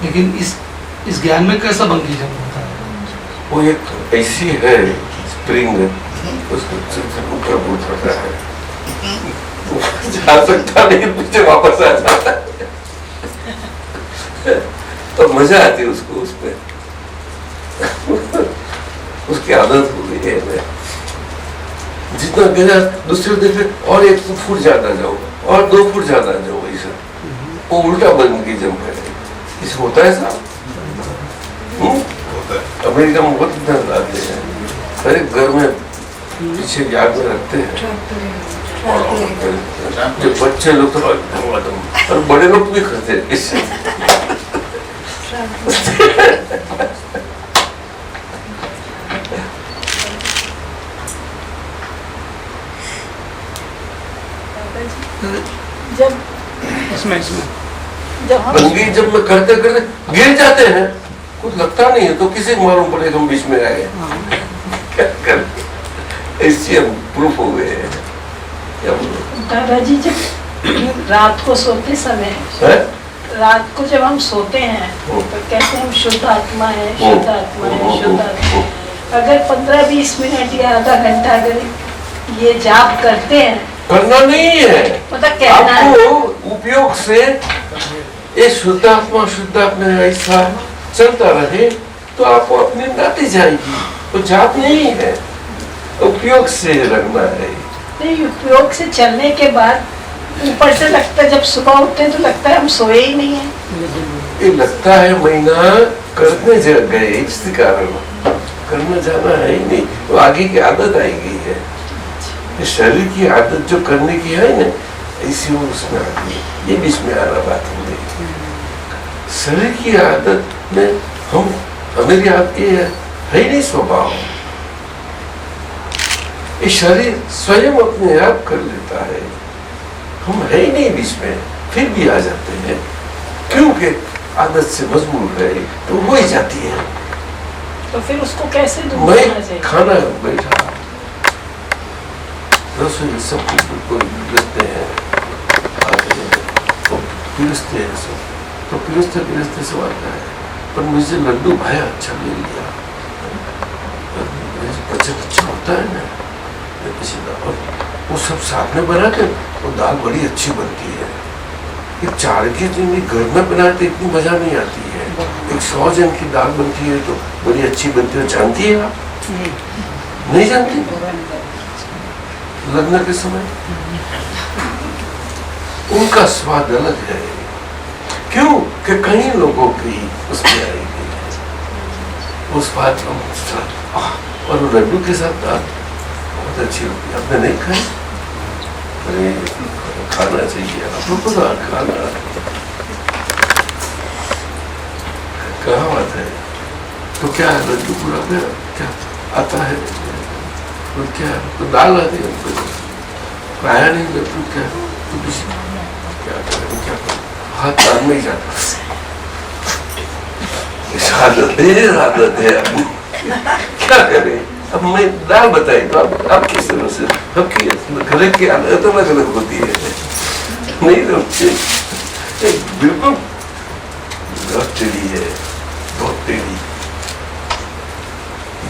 लेकिन इस ज्ञान में कैसा बंगी जंप होता है? वो एक ऐसी है स्प्रिंग, उसको ऊपर उठ रहा है, जा सकता नहीं, पीछे वापस आ जाता है। तो मजा आती है उसको, उसमें उसकी आदत हो गई है। जितना गया दूसरे दिन और 1 फुट ज्यादा जाओ और 2 फुट ज्यादा जाओ, ऐसा वो उल्टा बन की जंप है। इस होता है साहब, अमेरिका में बहुत इतना आते हैं, हर एक घर में पीछे याद में रखते हैं। जो बच्चे लोग तो और बड़े लोग भी करते हैं इससे। जब हम बंगी जब में करते करते गिर जाते हैं, कुछ लगता नहीं है तो किसी को मालूम पड़ेगा हम बीच में आए। क्या कर ऐसे हम प्रूफ हो गए हैं। दादाजी जब रात को सोते समय रात को जब हम सोते हैं तो कहते हैं हम शुद्ध आत्मा है, शुद्ध आत्मा है, शुद्ध आत्मा। अगर 15-20 मिनट या आधा घंटा अगर ये जाप करते हैं, करना नहीं है, मतलब कहना है। आपको उपयोग से ये शुद्धात्मा ऐसा चलता रहे तो आपको अपनी नाती जाएगी। तो जाप नहीं है, उपयोग से रखना है। नहीं, उपयोग से चलने के बाद ऊपर से लगता है, जब सुबह उठते तो लगता है हम सोए ही नहीं है। ये लगता है महीना करने गए, इस कारण करने जाना है ही नहीं, तो आगे की आदत आई गई है। ये शरीर की आदत जो करने की है ना, ऐसी वो उसमें आ गई। ये बीच में आना बात हो गई। शरीर की आदत में हमें ये है नहीं स्वभाव। ये शरीर स्वयं अपने आप कर लेता है, हम है ही नहीं बीच में, फिर भी आ जाते हैं क्योंकि आदत से मजबूर है तो हो ही जाती है। तो फिर उसको कैसे दूर मैं करना चाहिए? खाना बैठा रसोई सब कुछ बिल्कुल पिरसते हैं, तो पिरसते हैं सब, तो पिरसते सब आता है। पर मुझे लड्डू भाया अच्छा ले लिया, बच्चा अच्छा होता है ना, और वो सब साथ में बनाते, वो दाल बड़ी अच्छी बनती है। एक 4 के दिन घर में बनाते इतनी मजा नहीं आती है। एक 100 जन की दाल बनती है तो बड़ी अच्छी बनती है। जानती है आप? नहीं जानती? लग्न के समय उनका स्वाद अलग है, क्यों कि कई लोगों की उसमें आएगी। उस बात को और वो लड्डू के साथ दाल बहुत अच्छी होती है। आपने नहीं खाई? अरे खाना चाहिए आपको, तो खाना कहाँ बात है। तो क्या है, लड्डू पूरा क्या आता है, तो क्या तो दाल आती है, खाया नहीं लड्डू, क्या तो क्या करें, क्या हाथ कान में ही जाता आदत है अपनी, क्या करें। अब मैं दाल बताई तो आप किस तरह से सबकी घर की आदत अलग अलग होती है, नहीं तो बिल्कुल बहुत टेढ़ी है, बहुत टेढ़ी।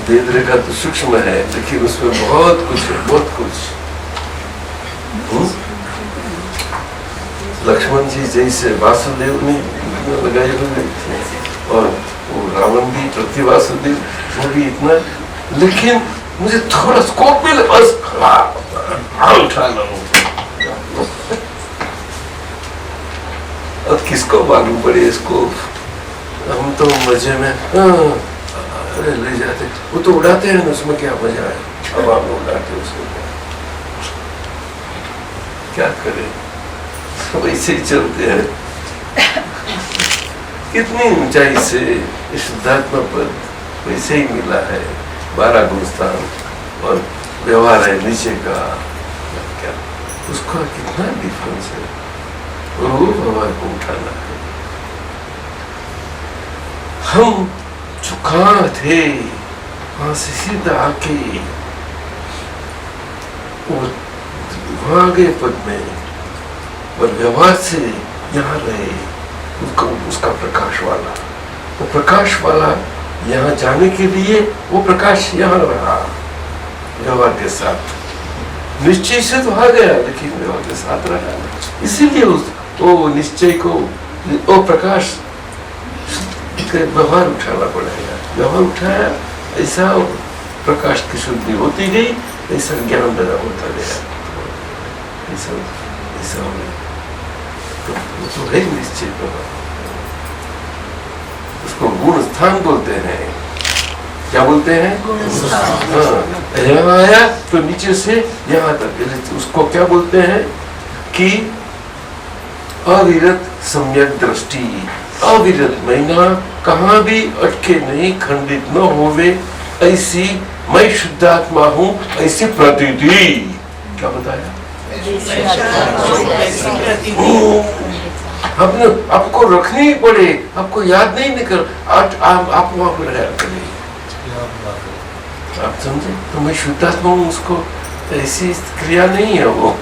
वेद रेखा तो सूक्ष्म है, लेकिन उसमें बहुत कुछ है, बहुत कुछ। लक्ष्मण जी जैसे वासुदेव ने लगाए हुए थे, और वो रावण भी प्रति वासुदेव, वो भी इतना, लेकिन मुझे थोड़ा स्कोप मिले बस उठा लो। अब किसको मालूम पड़े इसको, हम तो मजे में अरे ले जाते, वो तो उड़ाते हैं ना, उसमें क्या मजा है। अब आप उड़ाते उसको क्या करें, वैसे ही चलते हैं। कितनी ऊंचाई से शुद्धात्मा पद वैसे ही मिला है, 12 गुण स्थान, और व्यवहार है नीचे का, क्या उसका कितना डिफरेंस है, वो भगवान को उठाना है। हम जो कहाँ थे, वहां से सीधा आके वहां गए पद में, और व्यवहार से यहाँ रहे, उसका प्रकाश वाला, वो प्रकाश वाला यहाँ जाने के लिए वो प्रकाश यहाँ रहा व्यवहार के साथ। निश्चय से तो आ गया, लेकिन व्यवहार के साथ रहा, इसीलिए वो निश्चय को, वो प्रकाश व्यवहार उठाना पड़ेगा। व्यवहार उठाया, ऐसा प्रकाश की शुद्धि होती गई, ऐसा ज्ञान पैदा होता गया, ऐसा ऐसा हो गया। तो है निश्चय प्रभाव, उसको गुण स्थान बोलते हैं। क्या बोलते हैं? हाँ, यहाँ आया तो नीचे से यहाँ तक, उसको क्या बोलते हैं कि अविरत सम्यक दृष्टि। अविरत महीना कहाँ भी अटके नहीं, खंडित न होवे, ऐसी मैं शुद्धात्मा हूँ, ऐसी प्रतीति। क्या बताया? आपने आपको रखनी ही पड़े, आपको याद नहीं निकल, आप वहां पर रहा करिए, आप समझे? तो मैं शुद्धात्मा हूँ, उसको ऐसी क्रिया नहीं है वो।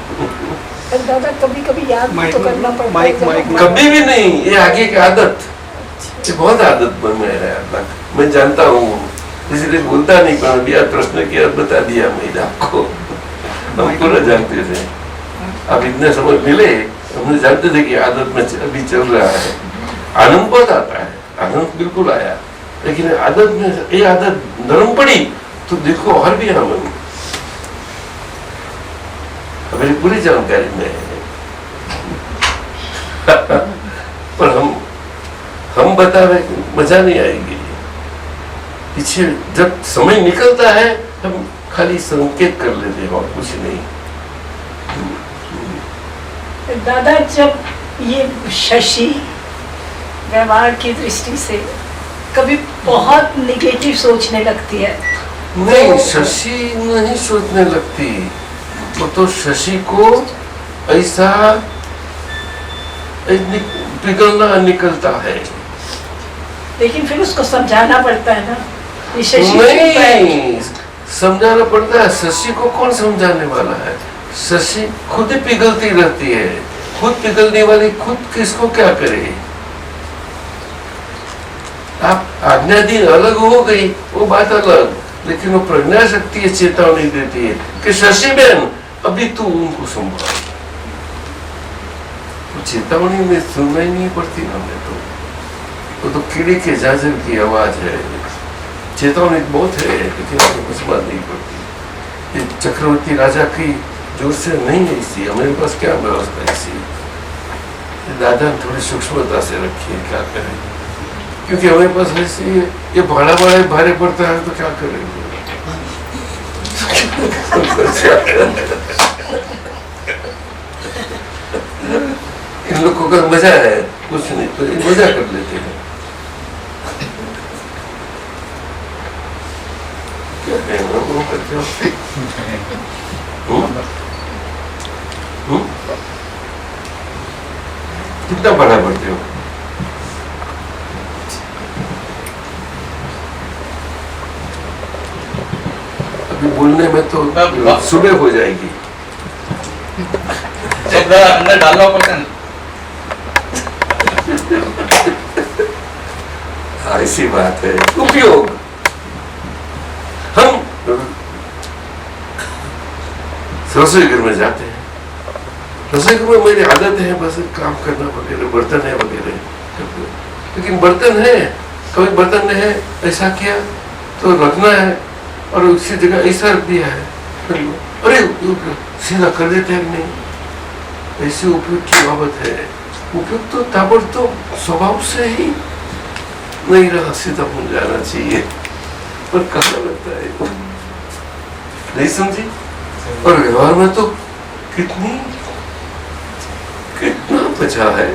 दादा कभी कभी याद तो करना पड़ता है, कभी भी नहीं, ये आगे की आदत, ये बहुत आदत बन गया है। मैं जानता हूँ, इसलिए बोलता नहीं, पर अभी प्रश्न किया बता दिया मैंने आपको। हम पूरा जानते थे, अब इतने समय मिले, हमने जानते थे कि आदत में अभी चल रहा है। आनंद बहुत आता है, आनंद बिल्कुल आया, लेकिन आदत में ये आदत नरम पड़ी तो देखो और भी आनंद। मेरी पूरी जानकारी में है पर हम बता रहे, मजा नहीं आएगी। पीछे जब समय निकलता है, हम खाली संकेत कर लेते हैं और कुछ नहीं। दादा जब ये शशि व्यवहार की दृष्टि से कभी बहुत निगेटिव सोचने लगती है, नहीं, शशि नहीं सोचने लगती, तो शशि को ऐसा पिघलना निकलता है, लेकिन फिर उसको समझाना पड़ता है ना, ये शशि नहीं समझाना पड़ता है। शशि को कौन समझाने वाला है? शशि खुद ही पिघलती रहती है, खुद पिघलने वाली खुद किसको क्या करे। आप आज्ञा दी अलग हो गई, वो बात अलग, लेकिन वो प्रज्ञा शक्ति है, चेतावनी देती है कि शशि बहन अभी तू उनको संभाल। तो चेतावनी में सुनना ही नहीं पड़ती हमें, तो वो तो कीड़े के झांझर की आवाज है। चेतावनी बहुत है, लेकिन हमें कुछ बात नहीं पड़ती। ये चक्रवर्ती राजा की जोर से नहीं है इसी, हमारे पास क्या व्यवस्था इसी। दादा थोड़ी सूक्ष्मता से रखी है, क्या करें, क्योंकि हमारे पास ऐसी ये बड़ा बड़ा भारी पड़ता है तो क्या करेंगे? इन लोगों का मजा है, कुछ नहीं तो मजा कर लेते हैं। क्या कहना वो करते हो? कितना बड़ा पढ़ते हो? अभी बोलने में तो सुबह हो जाएगी। अंदर डालना पड़ता है। ऐसी बात है। उपयोग हम रसोई घर में जाते हैं, रसोई घर में मेरी आदत है बस काम करना वगैरह, बर्तन है वगैरह, लेकिन बर्तन है, कभी बर्तन है ऐसा किया तो रखना है और उसी जगह ऐसा रख दिया है, अरे सीधा कर देते हैं नहीं। ऐसे उपयोग की बाबत है। उपयोग तो ताबड़तोड़ स्वभाव से ही नहीं रहा, सीधा भूल जाना चाहिए, पर कहाँ लगता है नहीं समझी। और व्यवहार में तो कितना बचा है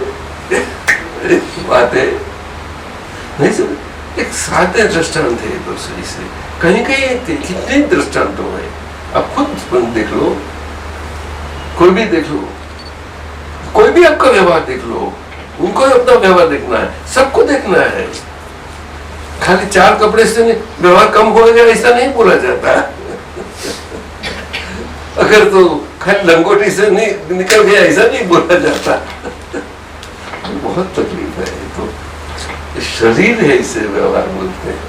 बात है नहीं समझ। एक सादे दृष्टांत है दूसरी से, कहीं कहीं कितने दृष्टांतों में आप खुद देख लो, कोई भी देख लो, कोई भी आपका व्यवहार देख लो, उनको अपना व्यवहार देखना है, सबको देखना है। खाली 4 कपड़े से व्यवहार कम हो गया ऐसा नहीं बोला जाता। अगर तो खाली लंगोटी से नहीं निकल गया ऐसा नहीं बोला जाता। बहुत तकलीफ है। तो शरीर है, इसे व्यवहार बोलते हैं।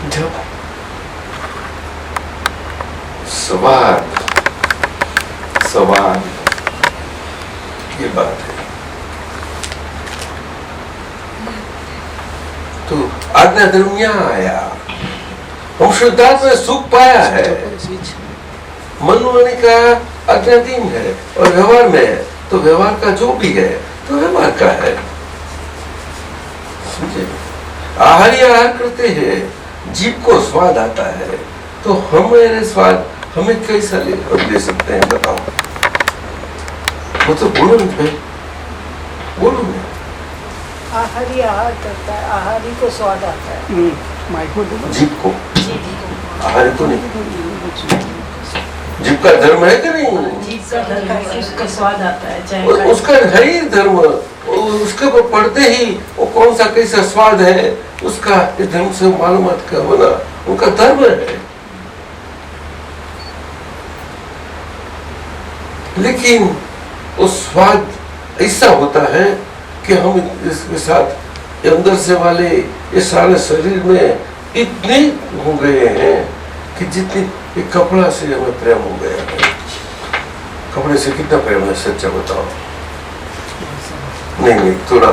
जब सवाल ये बात है तो आज्ञा धर्म यहाँ आया, हम शुद्धात्मा में सुख पाया है, मनोवाणी का अज्ञाधीन है और व्यवहार में है, तो व्यवहार का जो भी है तो व्यवहार का है। समझे? आहार करते हैं, जीव को स्वाद आता है, तो हमारे स्वाद हमें कैसा ले सकते हैं बताओ? वो तो बोलो नहीं, बोलो नहीं। आहारी आहार करता है, आहारी को स्वाद आता है। जीव को, आहारी को नहीं। जीव का धर्म है कि नहीं? जीव का धर्म है, उसका स्वाद आता है, चाहे उसका है ही धर्म। उसके ऊपर पढ़ते ही वो कौन सा कैसा स्वाद है उसका इस धर्म से मालूमात का होना उनका धर्म है। लेकिन वो स्वाद ऐसा होता है कि हम इसके साथ अंदर से वाले इस सारे शरीर में इतने हो गए हैं कि जितनी एक कपड़ा से हमें प्रेम हो गया है। कपड़े से कितना प्रेम है सच्चा बताओ? नहीं थोड़ा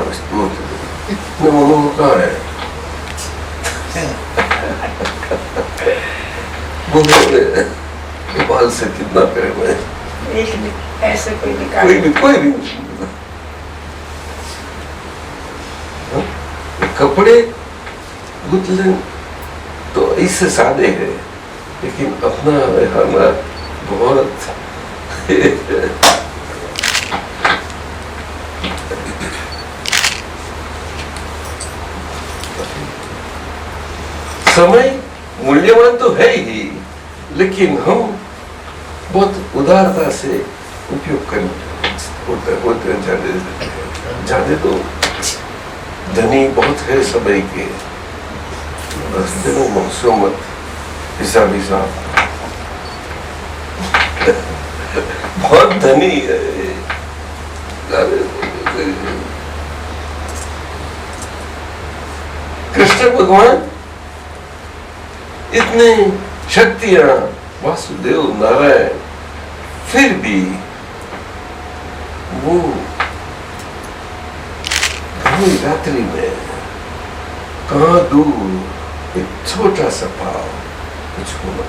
मनोह कहाँ है? बाल से कितना प्रेम है? ऐसे कोई भी कपड़े गुतले तो इससे सादे है, लेकिन अपना रहना बहुत समय मूल्यवान तो है ही, लेकिन हम बहुत उदारता से उपयोग करते होते जाने तो धनी बहुत है समय के रस्ते में मौसम मत हिसाब बहुत धनी है। कृष्ण भगवान इतने शक्तियां वासुदेव नारायण, फिर भी वो रात्रि में कहाँ दूर एक छोटा सा भाव कुछ होना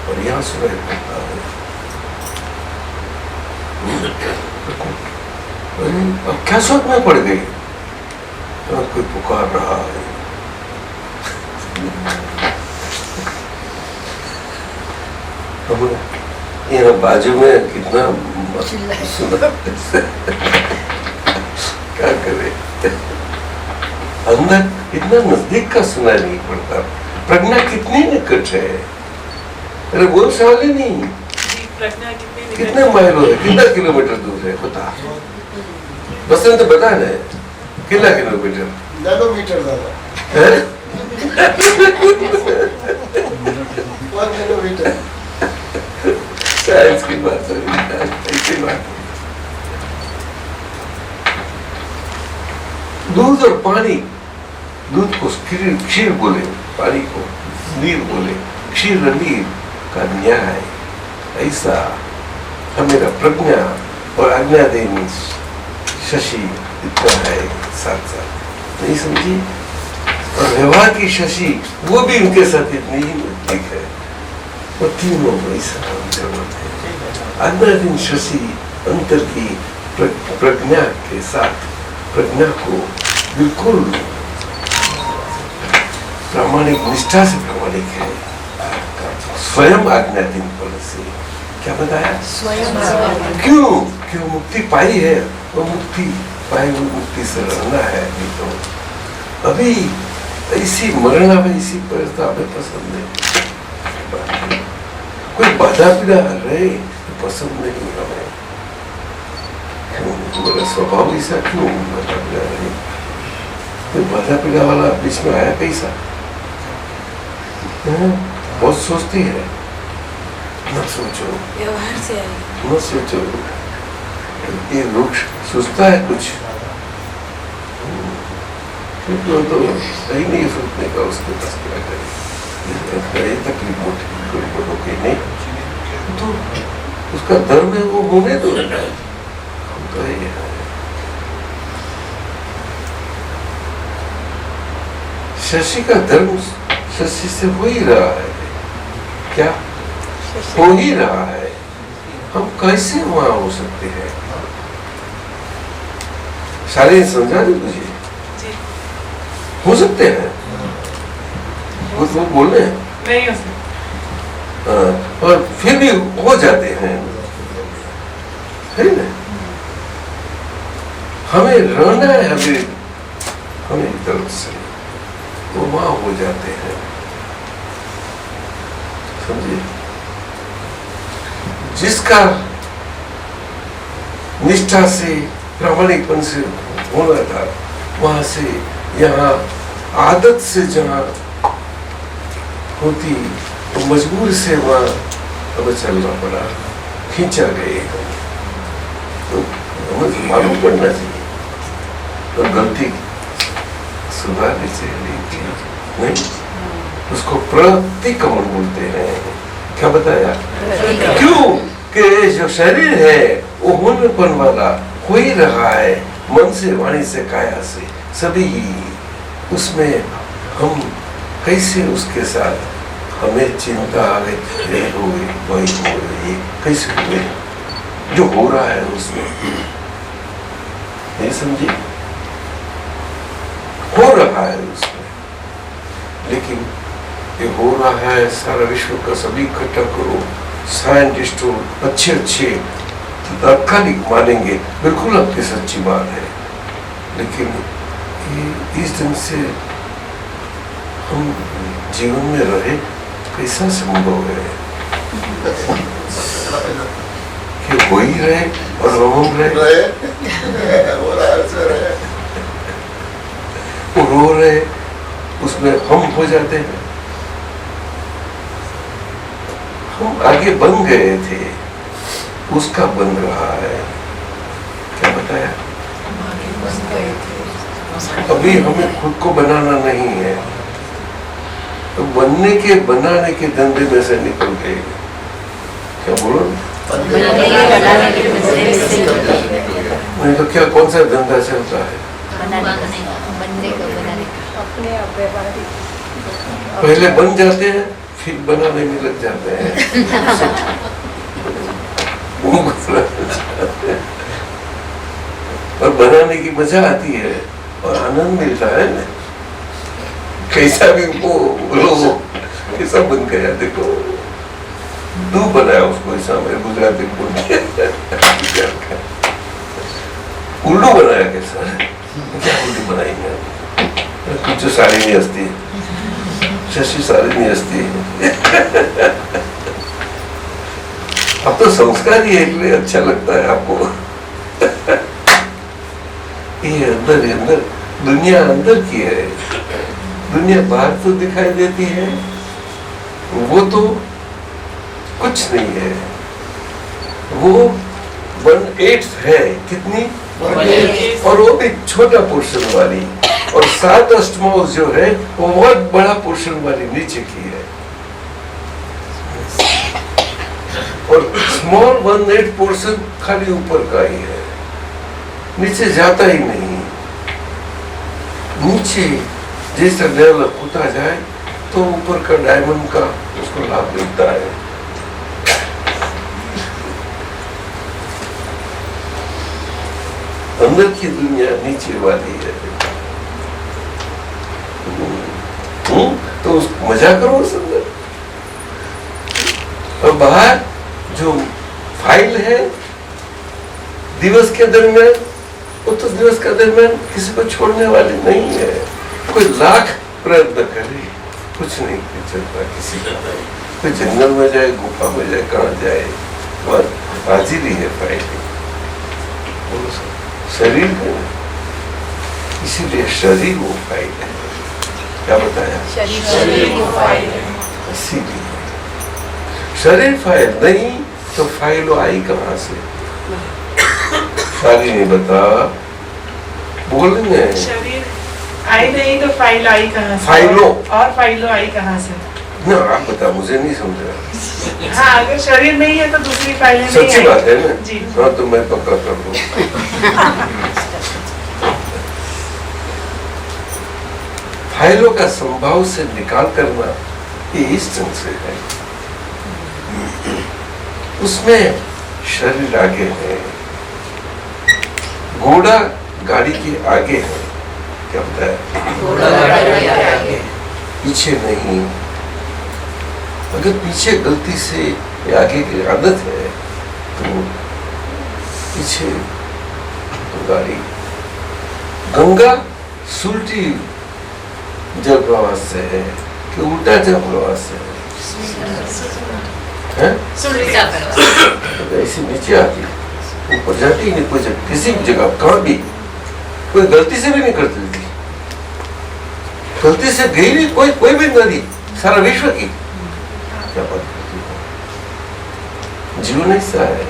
और यहाँ सुनाई पड़ता है। अरे अब क्या सोच में पड़ गई, कोई पुकार रहा है। यहाँ बाजू में कितना सुना, क्या करे, अंदर इतना नजदीक का सुनाई नहीं पड़ता। प्रज्ञा कितनी निकट है, अरे बोल सवाल ही नहीं। प्रज्ञा कितने माइलों है, कितना किलोमीटर दूर है बता, बसंत बता रहे कितना किलोमीटर, नैनोमीटर दादा, है 1 नैनोमीटर। साइंस की बात हो रही है, ऐसी बात। दूध और पानी, दूध को क्षीर बोले, पानी को नीर बोले, क्षीर नीर का न्याय, ऐसा हमेरा प्रज्ञा और अज्ञादेवी शशि इतना है साथ साथ, नहीं समझी। और व्यवहार की शशि वो भी उनके साथ इतनी ही नजदीक है, वो तीनों ऐसा जरूरत है। अज्ञादेवी शशि अंतर की प्रज्ञा के साथ प्रज्ञा को बिल्कुल प्रामाणिक निष्ठा से प्रामाणिक है। स्वयं आज्ञाधीन पद से क्या बताया, क्यों क्यों मुक्ति पाई है, वो मुक्ति पाई, वो मुक्ति से रहना है। अभी तो अभी ऐसी मरना में इसी परिस्थिति हमें पसंद नहीं, कोई बाधा पीड़ा रहे तो पसंद नहीं हमें। क्यों मेरा स्वभाव ऐसा, क्यों बाधा पीड़ा रहे, कोई बाधा पीड़ा वाला बीच में आया कैसा, बहुत सोचती है, न सोचो, व्यवहार से न सोचो। ये वृक्ष सोचता है कुछ, तो सही नहीं सोचने का, उसके पास क्या करे, तकलीफ मोटी नहीं तो उसका धर्म है, वो होने दो। तो शशि का धर्म शशि से हो ही रहा है, क्या हो ही रहा है, हम कैसे वहां हो सकते हैं। सारे समझा नहीं तुझे, हो सकते हैं, कुछ लोग बोल रहे हैं नहीं हो सकता, और फिर भी हो जाते हैं, है ना। हमें रहना है, हमें इधर से वो वहां हो जाते हैं, समझे। जिसका निष्ठा से प्रामाणिकपन से होना था, वहां से यहाँ आदत से जहाँ होती, तो मजबूर से वहां अब चलना पड़ा, खींचा गए। तो हमें मालूम पड़ना चाहिए, तो गलती सुधारनी चाहिए, नहीं उसको प्रतिक्रमण बोलते हैं। क्या बताया, क्यों कि जो शरीर है वो होनेपन वाला हो ही रहा है, मन से, वाणी से, काया से, सभी उसमें हम कैसे उसके साथ हमें चिंता आ गई, हो गई, वही हो गई, कैसे हुए, जो हो रहा है उसमें, नहीं समझी, हो रहा है उसमें। लेकिन ये हो रहा है, सारा विश्व का सभी इकट्ठा करो, साइंटिस्टों अच्छे अच्छे तात्कालिक मानेंगे, बिल्कुल आपकी सच्ची बात है। लेकिन ये इस ढंग से हम जीवन में रहे, कैसा संभव है कि हो ही रहे और हम रहे, वो रो रहे, उसमें हम हो जाते हैं। हम आगे बन गए थे, उसका बन रहा है। क्या बताया, अभी हमें खुद को बनाना नहीं है, तो बनने के बनाने के धंधे में से निकल गए। क्या बोलो, नहीं तो क्या, कौन सा धंधा चलता है, अपने आप व्यवहारिक, पहले बन जाते हैं फिर बनाने में लग जाते हैं। और बनाने की मजा आती है और आनंद मिलता है ना। कैसा भी वो बोलो कैसा बन गया, देखो दू बनाया उसको ऐसा, मेरे गुजराती बोल उल्लू बनाया कैसा, क्या उल्लू बनाएंगे कुछ जो साड़ी नहीं हंसती, शशि साड़ी नहीं हंसती। अब तो संस्कार ही है, इसलिए अच्छा लगता है आपको। ये अंदर दुनिया अंदर की है, दुनिया बाहर तो दिखाई देती है, वो तो कुछ नहीं है, वो 1/8 है, कितनी, और वो भी छोटा पोर्शन वाली, और 7 अष्टमांश जो है वो बहुत बड़ा पोर्शन वाली नीचे की है, और स्मॉल 1/8 पोर्शन खाली ऊपर का ही है, नीचे जाता ही नहीं। नीचे जैसा डेवलप होता जाए तो ऊपर का डायमंड का उसको लाभ मिलता है। अंदर की दुनिया नीचे वाली है, तो उस मजा करो उस अंदर। और बाहर जो फाइल है दिवस के दरमियान, वो तो दिवस का दरमियान किसी को छोड़ने वाली नहीं है। कोई लाख प्रयत्न करे कुछ नहीं चलता किसी का। कोई जंगल में जाए, गुफा में जाए, कहाँ जाए, और हाजिरी है फाइल शरीर है, इसीलिए शरीर वो फाइल है। क्या बताया? शरीर वो फाइल है। इसीलिए शरीर फाइल नहीं तो फाइल आई कहाँ से? सारी नहीं बता, बोलेंगे शरीर आई नहीं तो फाइल आई कहाँ से? फाइलों और फाइलों आई कहाँ से? ना, आप बता, मुझे नहीं समझा। हाँ, अगर शरीर नहीं है तो दूसरी फाइलें नहीं सच्ची आएंगी। बात है ना? जी। हाँ, तो मैं पक्का कर दूँ। फाइलों का संभाव से निकाल करना ये इस ढंग से है। उसमें शरीर आगे है, घोड़ा गाड़ी के आगे है। क्या बताया? पीछे नहीं। अगर पीछे गलती से आगे की आदत है तो पीछे तो गाड़ी। गंगा सुलटी जल प्रवाह से है कि उल्टा जल प्रवाह से है? ऐसे नीचे आती, ऊपर जाती नहीं, कोई किसी भी जगह कहाँ भी कोई गलती से भी नहीं करती थी। गलती से गई नहीं कोई भी नदी सारा विश्व की। क्या बात करती है? जीवन ऐसा है।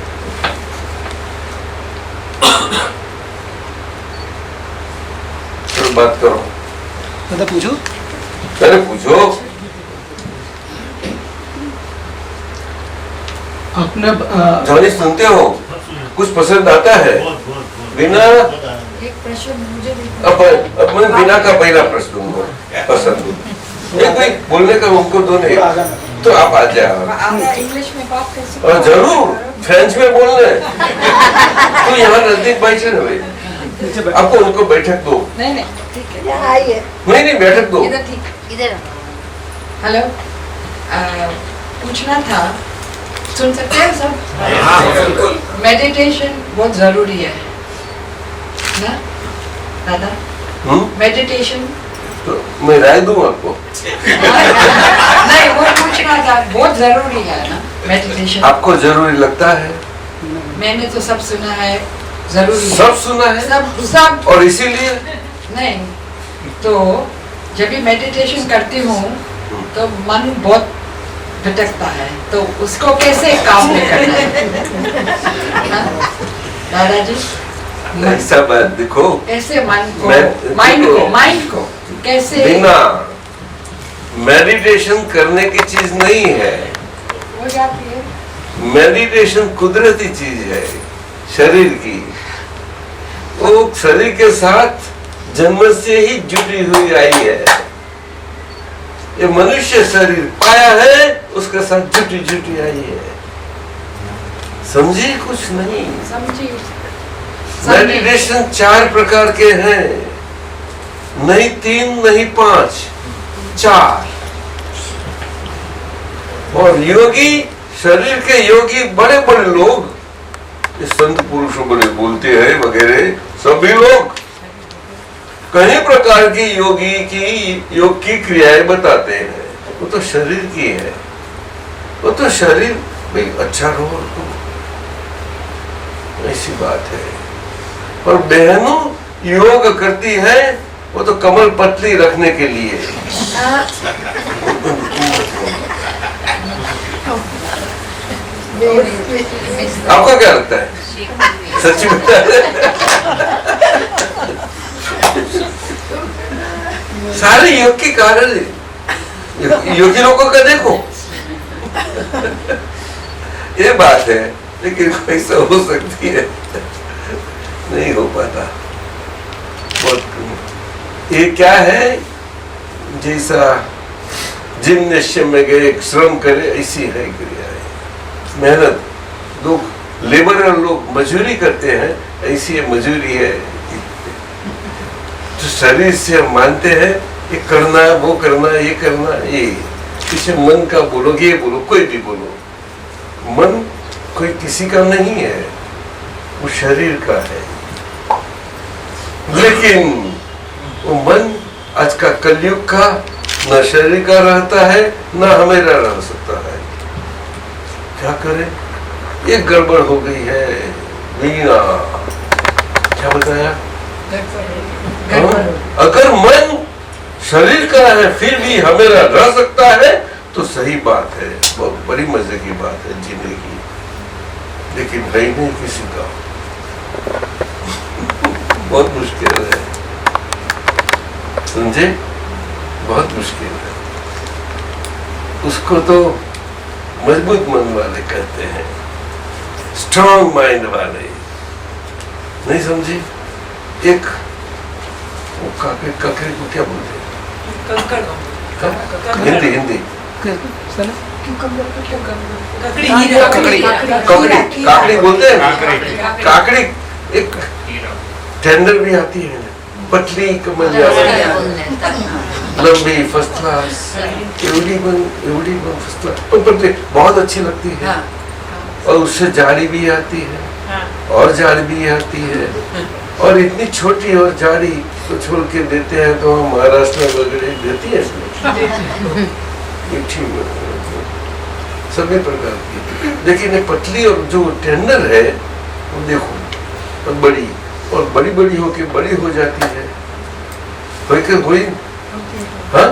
चलो बात करो। पूछो। अरे पूछो। आपने ध्वनि सुनते हो? कुछ पसंद आता है? बिना एक प्रश्न मुझे भी अब मैं बिना का पहला प्रश्न दूंगा, पसंद कोई बोलने का उनको दो नहीं, तो आप आ जाओ। इंग्लिश में बात कर सकते और जरूर फ्रेंच में बोलना है तो यहाँ नजदीक बैठे ना भाई, आपको उनको बैठक दो। नहीं ठीक है, नहीं बैठक दो। इधर ठीक, इधर। हेलो, पूछना था, सुन सकते हैं सब? मेडिटेशन बहुत जरूरी है ना दादा? मेडिटेशन तो मैं राय दूं आपको? नहीं, वो पूछना था, बहुत जरूरी है ना मेडिटेशन? आपको जरूरी लगता है? मैंने तो सब सुना है, जरूरी सब सुना है? सब और इसीलिए नहीं, तो जब भी मेडिटेशन करती हूँ तो मन बहुत भटकता है, तो उसको कैसे काम में करना है दादाजी? ऐसा बात देखो, कैसे मन को, मैं- माइंड को कैसे? बिना मेडिटेशन करने की चीज नहीं है। हो जाती है। मेडिटेशन कुदरती चीज है शरीर की, वो शरीर के साथ जन्म से ही जुड़ी हुई आई है। ये मनुष्य शरीर पाया है, उसके साथ जुटी आई है। समझी? कुछ नहीं समझी। मेडिटेशन 4 प्रकार के हैं, नहीं 3 नहीं 5, 4। और योगी, शरीर के योगी बड़े बड़े लोग, संत पुरुषों बड़े बोलते हैं वगैरह, सभी लोग कई प्रकार की योग की क्रियाएं बताते हैं। वो तो शरीर की है, वो तो शरीर भाई अच्छा रहो तो ऐसी बात है। और बहनों योग करती है वो तो कमर पतली रखने के लिए। आपको क्या लगता है? सच्ची बता सारे योग के कारण योगी लोगों का देखो ये बात है, लेकिन ऐसा हो सकती है, नहीं हो पाता। ये क्या है, जैसा जिम्नेशियम में गए श्रम करे ऐसी है क्रिया है। मेहनत लोग लेबर लोग मजदूरी करते हैं, ऐसी है मजदूरी है। जो शरीर से हम मानते हैं ये करना वो करना ये करना, ये किसी मन का बोलोगे ये बोलो, कोई भी बोलो, मन कोई किसी का नहीं है, वो शरीर का है। लेकिन वो मन आज का कलयुग का न शरीर का रहता है न हमेरा रह सकता है। क्या करें, ये गड़बड़ हो गई है। वीणा क्या बताया? अगर मन शरीर का है फिर भी हमेरा रह सकता है तो सही बात है, बहुत बड़ी मजे की बात है जीने की। लेकिन है नहीं किसी का, बहुत मुश्किल है, समझे, बहुत मुश्किल है। उसको तो मजबूत मन वाले कहते हैं, स्ट्रॉन्ग माइंड वाले, नहीं समझे। एक वो ककड़ी को क्या बोलते हैं? हिंदी काकड़ी बोलते हैं। काकड़ी एक टेंडर भी आती है, पतली कमल लंबी फर्स्ट क्लास, एवडी बन फर्स्ट क्लास, बहुत अच्छी लगती है। और उससे जाड़ी भी आती है और जाड़ी भी आती है, और इतनी छोटी और जाड़ी तो छोड़ के देते हैं तो महाराष्ट्र वगैरह देती है सभी प्रकार की। लेकिन ये पतली और जो टेंडर है वो देखो तो बड़ी और बड़ी बड़ी होके बड़ी हो जाती है, हुई हाँ,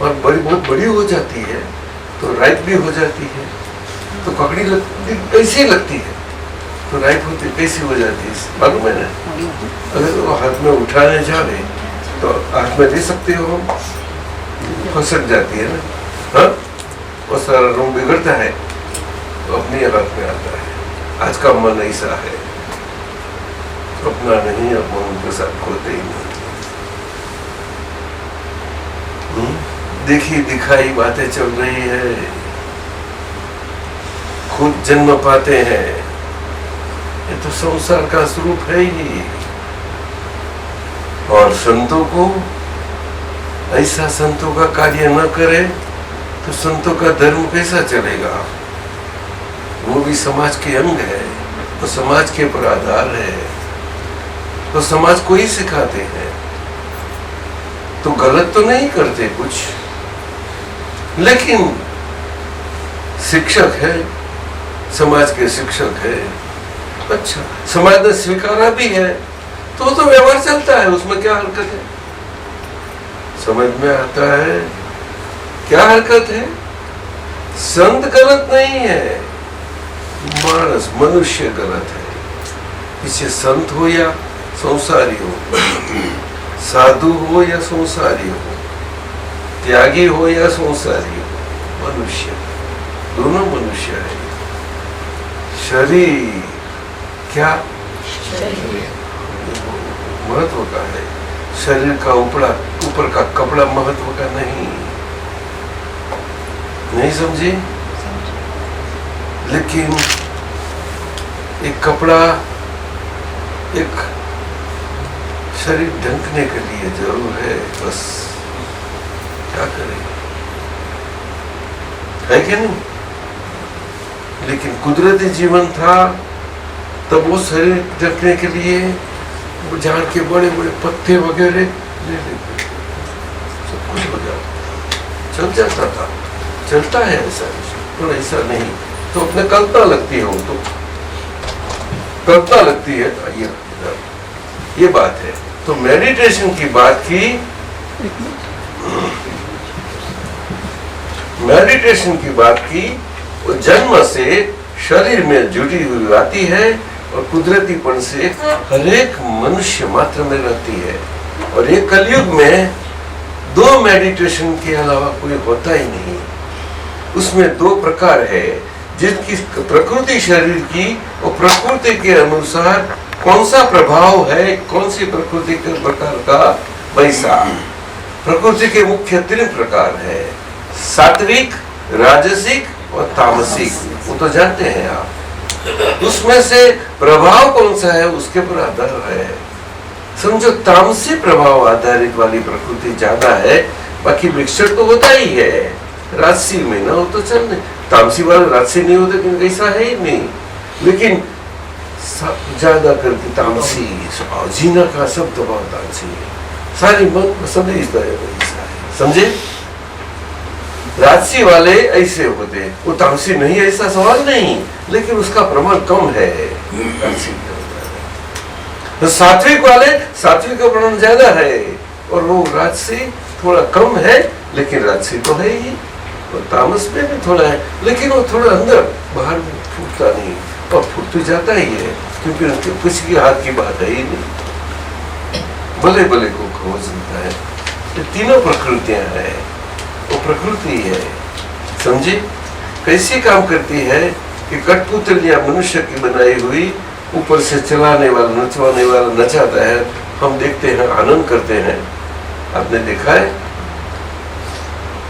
और बड़ी बहुत बड़ी हो जाती है तो राइट भी हो जाती है। तो ककड़ी कैसी लगती है तो राइट होती कैसी हो जाती है मालूम है ना? अगर वो हाथ में उठाने जावे तो हाथ में दे सकते हो, फंसक जाती है ना, हाँ, और सारा रूम बिगड़ता है तो अपने हाथ में आता है। आज का मन ऐसा है, अपना नहीं, अपना उनके साथ खोते ही नहीं। देखी दिखाई बातें चल रही है, खुद जन्म पाते हैं, ये तो संसार का स्वरूप है ही। और संतों को ऐसा संतों का कार्य न करे तो संतों का धर्म कैसा चलेगा? वो भी समाज के अंग है, वो समाज के पर आधार है, तो समाज को ही सिखाते हैं। तो गलत तो नहीं करते कुछ, लेकिन शिक्षक है, समाज के शिक्षक है, अच्छा समाज ने स्वीकारा भी है तो व्यवहार चलता है, उसमें क्या हरकत है? समझ में आता है क्या हरकत है? संत गलत नहीं है, मानस मनुष्य गलत है। इसे संत हो या संसारी हो, साधु हो या संसारी हो, त्यागी हो या संसारी हो, मनुष्य, दोनों मनुष्य है। शरीर क्या महत्व का है, शरीर का ऊपर का कपड़ा महत्व का नहीं समझे? लेकिन एक कपड़ा एक शरीर ढंकने के लिए जरूर है, बस क्या करें, है कि नहीं? लेकिन कुदरती जीवन था तब वो शरीर ढकने के लिए झाड़ के बड़े बड़े पत्ते वगैरह ले लेते, सब कुछ हो जाता, चल जाता था, चलता है ऐसा, पर ऐसा नहीं तो अपने कल्पना लगती है, तो कल्पना लगती है। ये बात है। तो मेडिटेशन की बात की, मेडिटेशन की बात की, वो जन्म से शरीर में जुड़ी हुई आती है और कुदरतीपन से हर एक मनुष्य मात्र में रहती है। और ये कलयुग में दो मेडिटेशन के अलावा कोई होता ही नहीं। उसमें दो प्रकार है, जिनकी प्रकृति शरीर की और प्रकृति के अनुसार कौन सा प्रभाव है, कौन सी प्रकृति के प्रकार का वैसा। प्रकृति के मुख्य 3 प्रकार है, सात्विक, राजसिक और तामसिक। वो तो जानते हैं आप। उसमें से प्रभाव कौन सा है उसके पर आधार है। समझो तामसी प्रभाव आधारित वाली प्रकृति ज्यादा है, बाकी मिक्सचर तो होता ही है। राजसी में ना हो तो चल नहीं, तामसी वाला राजसी नहीं होता क्योंकि ऐसा है ही नहीं। लेकिन ज्यादा करके तामसी जीना का सब दबाव तामसी है, सारी मन समझता है, समझे। राजसी वाले ऐसे होते, वो तामसी नहीं ऐसा सवाल नहीं, लेकिन उसका प्रमाण कम है। तो सात्विक वाले, सात्विक का प्रमाण ज्यादा है और वो राजसी थोड़ा कम है, लेकिन राजसी तो है ही। और तामस में भी थोड़ा है, लेकिन वो थोड़ा अंदर, बाहर में फूटता नहीं, और फूट तो जाता ही है क्योंकि उनके किसी के हाथ की बात है ही नहीं, भले भले को खोजता है। ये तीनों प्रकृतियां हैं, वो प्रकृति है, समझे। कैसी काम करती है कि कठपुतली या मनुष्य की बनाई हुई ऊपर से चलाने वाला, नचवाने वाला नचाता है, हम देखते हैं, आनंद करते हैं। आपने देखा है,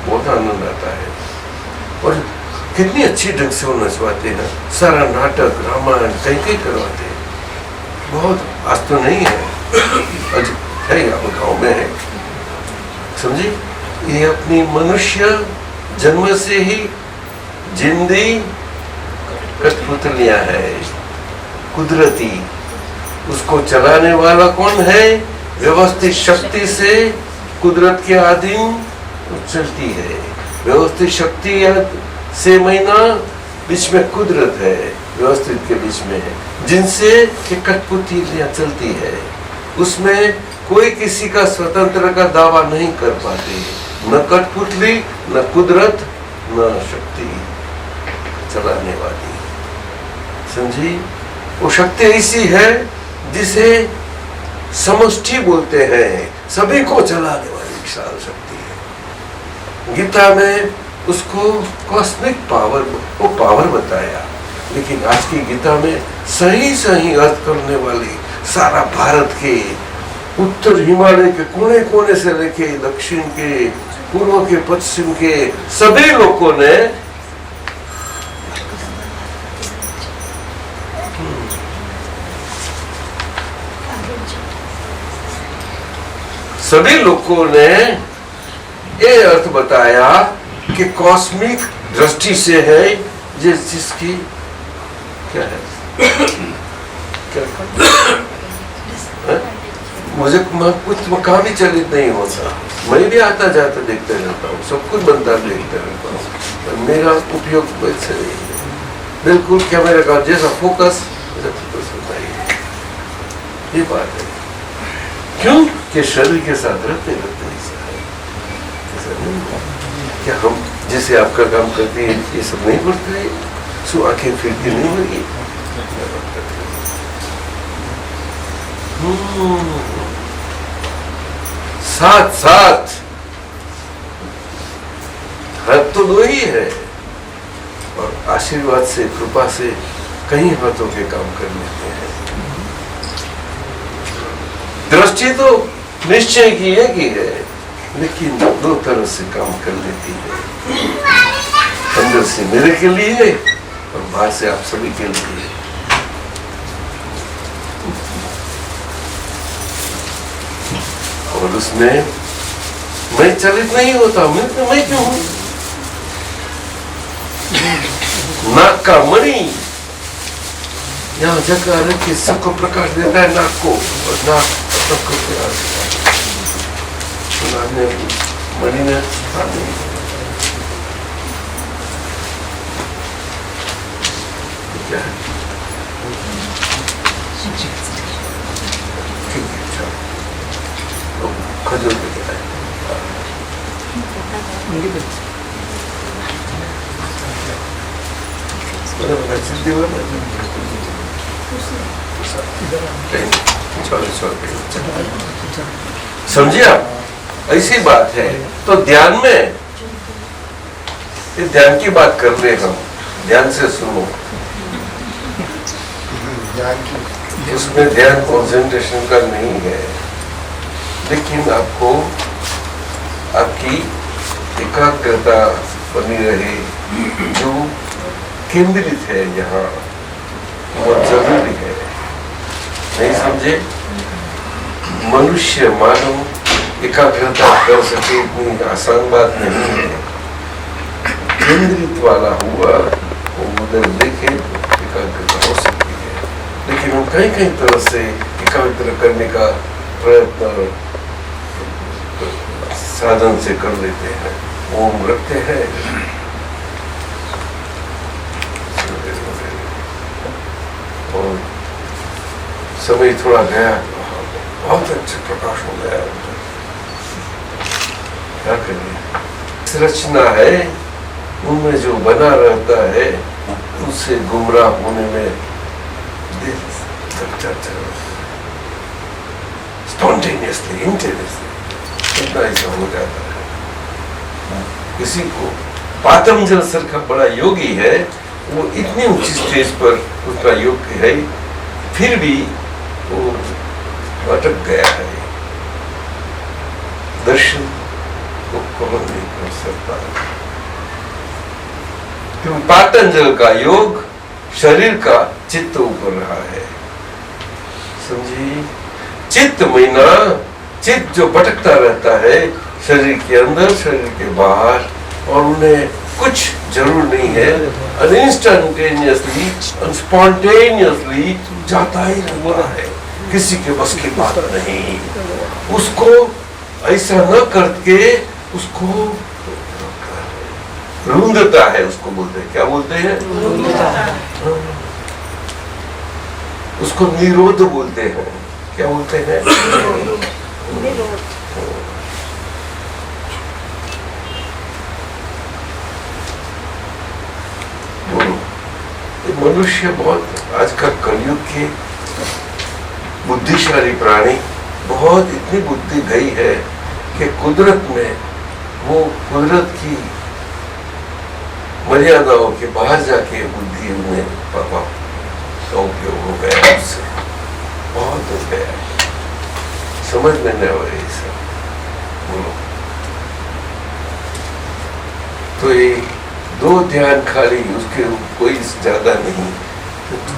बहुत आनंद आता है। और कितनी अच्छी ढंग से वो नचवाते हैं, सारा नाटक रामायण कहीं करवाते हैं। बहुत आज तो नहीं है, आज है गाँव में है, समझे। ये अपनी मनुष्य जन्म से ही जिंदी कठपुतलियां है, कुदरती। उसको चलाने वाला कौन है? व्यवस्थित शक्ति से कुदरत के अधीन चलती है। व्यवस्थित शक्ति से महीना बीच में कुदरत है, व्यवस्थित के बीच में है, जिनसे कठपुतलियां चलती है। उसमें कोई किसी का स्वतंत्र का दावा नहीं कर पाते, न कठपुतली, न कुदरत, न शक्ति चलाने वाली, समझी। वो शक्ति ऐसी है जिसे समष्टि बोलते हैं, सभी को चलाने वाली विशाल शक्ति है। गीता में उसको कॉस्मिक पावर, वो पावर बताया, लेकिन आज की गीता में सही सही अर्थ करने वाली सारा भारत के उत्तर हिमालय के कोने कोने से लेके दक्षिण के, पूर्व के, पश्चिम के सभी लोगों ने ये अर्थ बताया कि कॉस्मिक दृष्टि से है, जिसकी क्या है, क्या मुझे कुछ मकान ही चलित नहीं होता, मैं भी आता जाता देखते रहता हूँ, सब कुछ बनता देखते रहता हूँ। मेरा उपयोग वैसे नहीं है, बिल्कुल कैमरे का जैसा फोकस होता है। ये बात है, क्यों कि शरीर के साथ रहते रहते ऐसा नहीं। क्या हम जैसे आपका काम करते हैं ये सब नहीं करते हैं, सो आंखें फिरती नहीं होगी। साथ साथ हाथ तो दो ही है, और आशीर्वाद से, कृपा से कई हाथों के काम कर लेते हैं। दृष्टि तो निश्चय की एक ही है, लेकिन दो तरह से काम कर लेती है, अंदर से मेरे के लिए और बाहर से आप सभी के लिए। और उसमें मैं चलित नहीं होता, मैं क्यों हूं? नाक का मणि यहाँ जगह रख के सबको प्रकाश देता है, नाक को, और नाक सबको प्यार देता है। मणि ने स्थान नहीं दिया। क्या है? ठीक है, चलो तो खजूर में क्या है? समझिए आप, ऐसी बात है। तो ध्यान में, ये ध्यान की बात कर रहे हम, ध्यान से सुनो। उसमें ध्यान कंसंट्रेशन का नहीं है, लेकिन आपको आपकी एकाग्रता बनी रहे, जो केंद्रित है यहाँ, बहुत जरूरी है। नहीं समझे? मनुष्य मानव एकाग्रता कर सके इतनी आसान बात नहीं है। केंद्रित वाला हुआ वो उधर देखे एकाग्रता हो सकती है, लेकिन हम कहीं कहीं तरह से एकाग्र करने का प्रयत्न साधन से कर लेते हैं। ओम रखते हैं और समय थोड़ा गया, बहुत अच्छा प्रकाश हो गया। क्या करिए, रचना है, उनमें जो बना रहता है उससे गुमराह होने में देर लगता है। स्पॉन्टेनियसली, इंटेनियसली इतना ऐसा हो जाता है। किसी को पातंजल सर का बड़ा योगी है, वो इतनी ऊंची स्टेज पर उसका योग है, फिर भी वो अटक गया है। दर्शन को कौन नहीं कर सकता, क्योंकि पातंजल का योग शरीर का चित्त ऊपर रहा है। समझिए, चित्त महीना, चित्त जो भटकता रहता है शरीर के अंदर, शरीर के बाहर, और उन्हें कुछ जरूर नहीं है, अनइंस्टेंटेनियसली, अनस्पॉन्टेनियसली जाता ही रहता है, किसी के बस की बात नहीं। उसको ऐसा न करके उसको रुंधता है, उसको बोलते हैं, क्या बोलते हैं? उसको निरोध बोलते हैं। क्या बोलते हैं? मनुष्य बहुत आज का कलयुग के बुद्धिशाली प्राणी, बहुत इतनी बुद्धि गई है कि कुदरत में वो कुदरत की मर्यादाओं के बाहर जाके बुद्धि उन्हें पापा का उपयोग हो गया, उससे बहुत हो गया, समझ में नहीं आ रही सब। बोलो, तो ये दो ध्यान खाली, उसके कोई ज्यादा नहीं,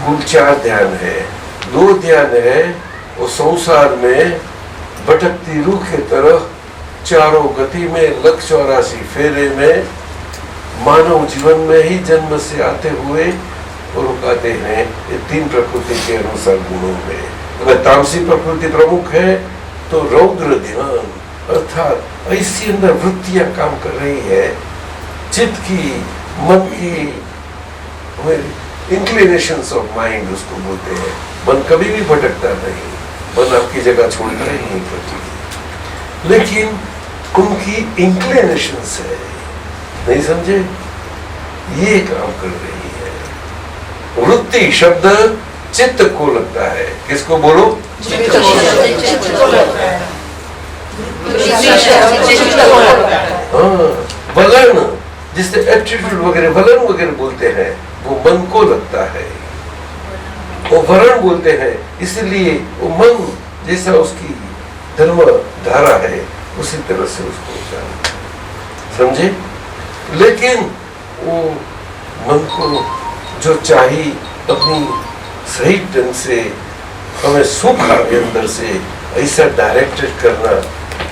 कुल 4 ध्यान है। 2 ध्यान है, वो संसार में भटकती रूह के तरह चारों गति में, लख 84 फेरे में, मानव जीवन में ही जन्म से आते हुए और रुकाते हैं ये 3 प्रकृति के अनुसार गुणों में। अगर तामसी प्रकृति प्रमुख है तो रौद्र ध्यान, अर्थात ऐसी अंदर वृत्तियां काम कर रही है, चित्त की, मन की, इंक्लिनेशंस ऑफ माइंड उसको बोलते हैं। मन कभी भी भटकता नहीं, मन आपकी जगह छोड़ता ही नहीं करती, लेकिन उनकी इंक्लिनेशंस है, नहीं समझे, ये काम कर रही है। वृत्ति शब्द चित्त को लगता है, किसको बोलो? हाँ, वलन, जिससे एप्टीट्यूड वगैरह, वलन वगैरह बोलते हैं, वो मन को लगता है। वो वरण बोलते हैं, इसलिए वो मन जैसा उसकी धर्म धारा है, उसी तरह से उसको जानता है, समझे। लेकिन वो मन को जो चाहिए अपनी सही ढंग से हमें सुख आगे अंदर से ऐसा डायरेक्टेड करना,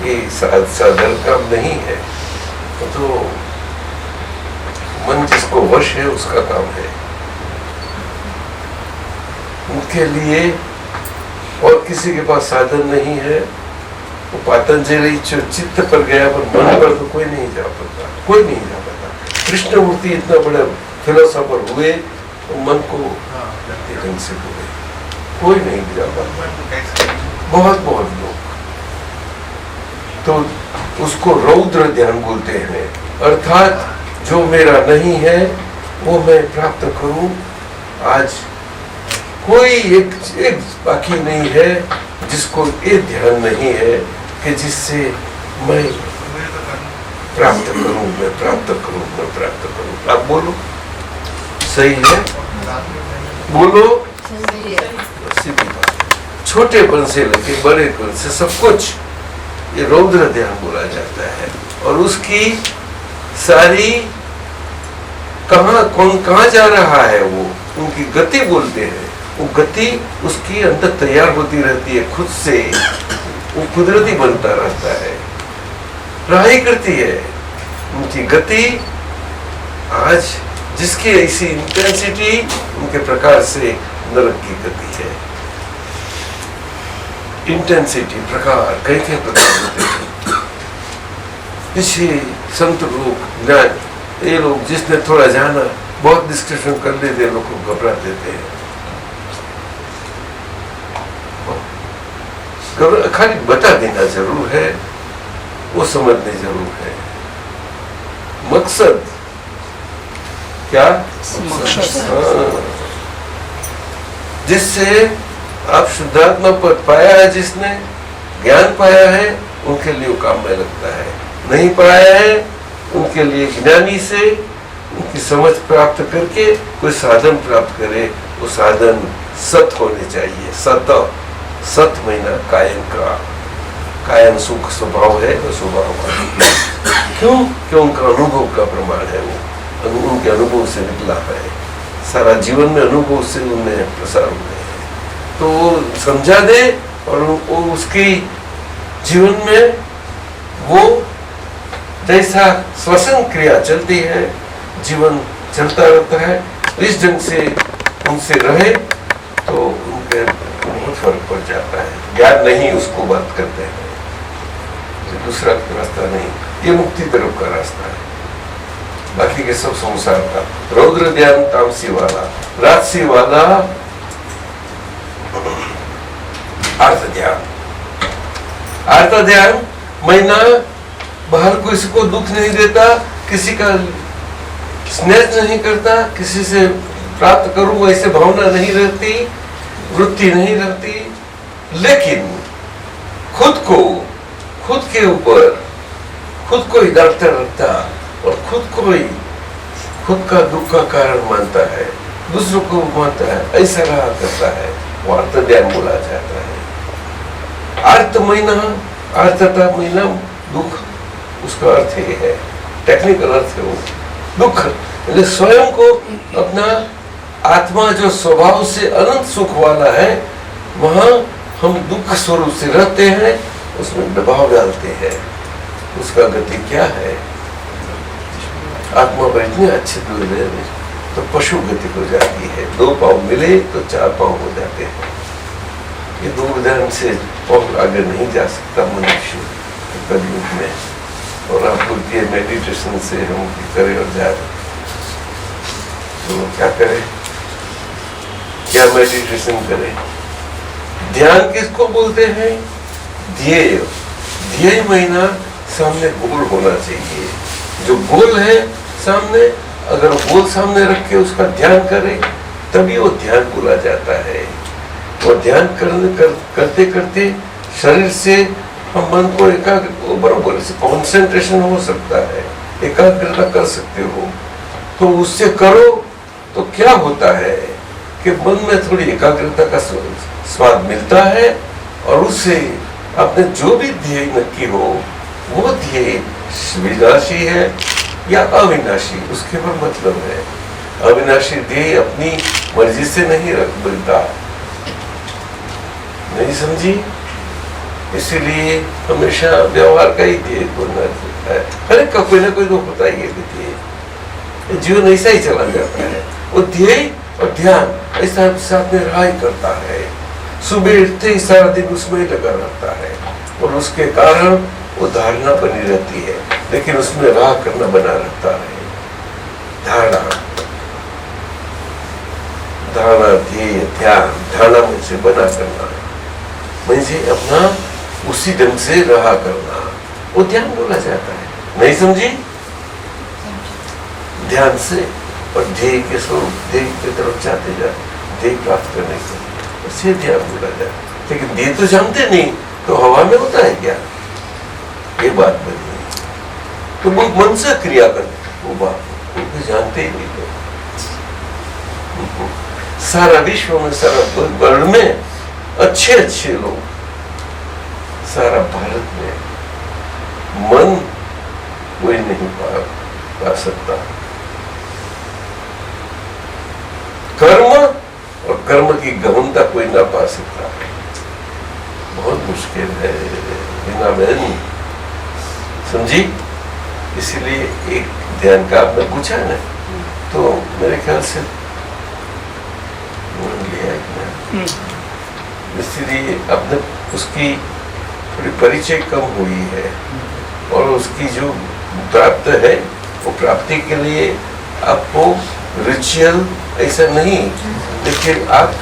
कि साधारण काम नहीं है, तो मन जिसको वश है उसका काम है। उनके लिए और किसी के पास साधन नहीं है। वो पतंजलि चित्त पर गया, पर मन पर तो कोई नहीं जा पाता, कोई नहीं जा पाता। कृष्णमूर्ति इतना बड़ा फिलोसोफर हुए तो मन को ढंग से हुए, कोई नहीं जा पाता। बहुत लोग तो उसको रौद्र ध्यान बोलते हैं, अर्थात जो मेरा नहीं है वो मैं प्राप्त करूं। आज कोई एक बाकी नहीं है जिसको ये ध्यान नहीं है कि जिससे मैं प्राप्त करूं, मैं प्राप्त करूं, मैं प्राप्त करूं। आप बोलो, सही है? बोलो, सीधी बात। छोटे पन से लेके बड़े पन से सब कुछ ये रौद्र ध्यान बोला जाता है। और उसकी सारी कौन कहाँ जा रहा है, वो उनकी गति बोलते हैं। वो गति उसकी अंदर तैयार होती रहती है खुद से, वो कुदरती बनता रहता है, राही करती है उनकी गति। आज जिसकी ऐसी इंटेंसिटी, उनके प्रकार से नरक की गति है। इंटेंसिटी प्रकार कई प्रकार होते हैं। इसी संत लोग, ज्ञान ये लोग जिसने थोड़ा जाना, बहुत डिस्कशन कर लेते, लोग को घबरा देते हैं। खाली बता देना जरूर है, वो समझने जरूर है। मकसद क्या? जिससे आप शुद्धात्मा पद पाया है, जिसने ज्ञान पाया है, उनके लिए वो काम में लगता है। नहीं पाया है, उनके लिए ज्ञानी से उनकी समझ प्राप्त करके कोई साधन प्राप्त करे। वो साधन सत होने चाहिए। सत महीना कायम का, कायम सुख स्वभाव है, वो स्वभाव क्यों? क्यों? उनका अनुभव का प्रमाण है, वो उनके अनुभव से निकला है। सारा जीवन में अनुभव से उन्हें प्रसार हुए हैं, तो समझा दे। और वो उसकी जीवन में वो जैसा श्वसन क्रिया चलती है, जीवन चलता रहता है। इस ढंग से उनसे रहे तो उनके बहुत फर्क पड़ जाता है। ज्ञान नहीं उसको बात करते हैं, दूसरा रास्ता नहीं, ये मुक्ति तरफ का रास्ता है। बाकी के सब संसार का रौद्र ध्यान तामसी वाला, राजसी वाला अर्थ ध्यान। अर्थ ध्यान महीना बाहर किसी को दुख नहीं देता, किसी का स्नेह नहीं करता, किसी से प्राप्त करूं ऐसे भावना नहीं रहती, वृत्ति नहीं रहती। लेकिन खुद के ऊपर खुद को ही डांटता रहता और खुद का दुख का कारण मानता है, दूसरों को मानता है, ऐसा रहा करता है, वो अर्थ ध्यान बोला जाता है। अर्थ महीना दुख, उसका अर्थ ये है, टेक्निकल अर्थ है वो दुख। स्वयं को अपना आत्मा जो स्वभाव से अनंत सुख वाला है, वहां हम दुख स्वरूप से रहते हैं, उसमें दबाव डालते हैं। उसका गति क्या है? आत्मा पर इतने अच्छे दूर है तो पशु गति हो जाती है। 2 पाँव मिले तो 4 पाँव हो जाते हैं। ये दूरध्यान से और आगे नहीं जा सकता मनुष्य कलयुग में। और आप बोलती है मेडिटेशन से हम करें और जाए, तो क्या करें? क्या मेडिटेशन करें? ध्यान किसको बोलते हैं? ध्येय महीना सामने गोल होना चाहिए। जो गोल है सामने, अगर गोल सामने रख के उसका ध्यान करें, तभी वो ध्यान बोला जाता है। वो ध्यान करते करते शरीर से हम मन को एकाग्र, बराबर से कॉन्सेंट्रेशन हो सकता है, एकाग्रता कर सकते हो। तो उससे करो तो क्या होता है कि मन में थोड़ी एकाग्रता का स्वाद मिलता है, और उससे आपने जो भी ध्येय नक्की हो, वो ध्येय विनाशी है या अविनाशी, उसके पर मतलब है। अविनाशी ध्येय अपनी मर्जी से नहीं मिलता। नहीं समझी? इसीलिए हमेशा व्यवहार का ही ध्येय होना है। हर एक का कोई ना कोई तो होता ही है ध्येय। जीवन ऐसा ही चला जाता है। वो ध्येय और ध्यान ऐसा साथ में रहा ही करता है। सुबह उठते ही सारा दिन उसमें ही लगा रहता है और उसके कारण वो धारणा बनी रहती है, लेकिन उसमें राह करना बना रहता है। धारणा, ध्येय, ध्यान, धारणा मुझसे बना करना, मुझे अपना उसी ढंग से रहा करना, वो ध्यान बोला जाता है। नहीं समझी? ध्यान से और ध्येय के स्वरूप, ध्येय की तरफ जाते जाते, ध्येय प्राप्त करने के लिए उसे ध्यान बोला जाता है। लेकिन ध्येय तो जानते नहीं, तो हवा में होता है क्या? ये बात बनी। तो वो मन से क्रिया करते, वो बात वो जानते ही नहीं लोग। सारा विश्व में, सारा वर्ल्ड में अच्छे अच्छे लोग, सारा भारत में मन कोई नहीं पा सकता। कर्म और कर्म की गहनता कोई ना पा सकता। बहुत मुश्किल है बिना बहन, समझी? इसीलिए एक ध्यान का आपने पूछा ना, तो मेरे ख्याल से लिया इसलिए आपने उसकी थोड़ी परिचय कम हुई है और उसकी जो प्राप्त है वो प्राप्ति के लिए आपको रिचुअल ऐसा नहीं, लेकिन आप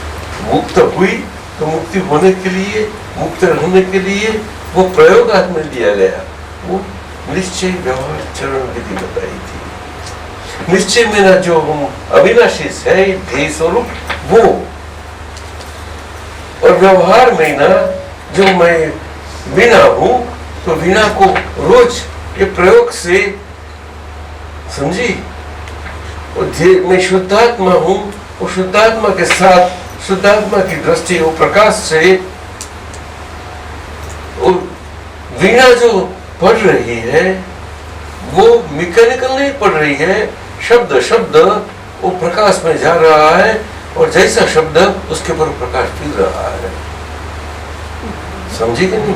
मुक्त हुई तो मुक्ति होने के लिए, मुक्त रहने के लिए वो प्रयोग हाथ में दिया गया। वो निश्चय व्यवहार चरण विधि बताई थी। निश्चय मेरा जो हम अविनाशी है ध्येय स्वरूप वो, और व्यवहार में ना जो मैं वीणा हूं, तो वीणा को रोज ये प्रयोग से समझी, और मैं शुद्धात्मा हूं, और शुद्धात्मा के साथ शुद्धात्मा की दृष्टि वो प्रकाश से वीणा जो पढ़ रही है वो मैकेनिकल नहीं पढ़ रही है, शब्द शब्द वो प्रकाश में जा रहा है और जैसा शब्द उसके ऊपर प्रकाश फिर रहा है। समझी कि नहीं?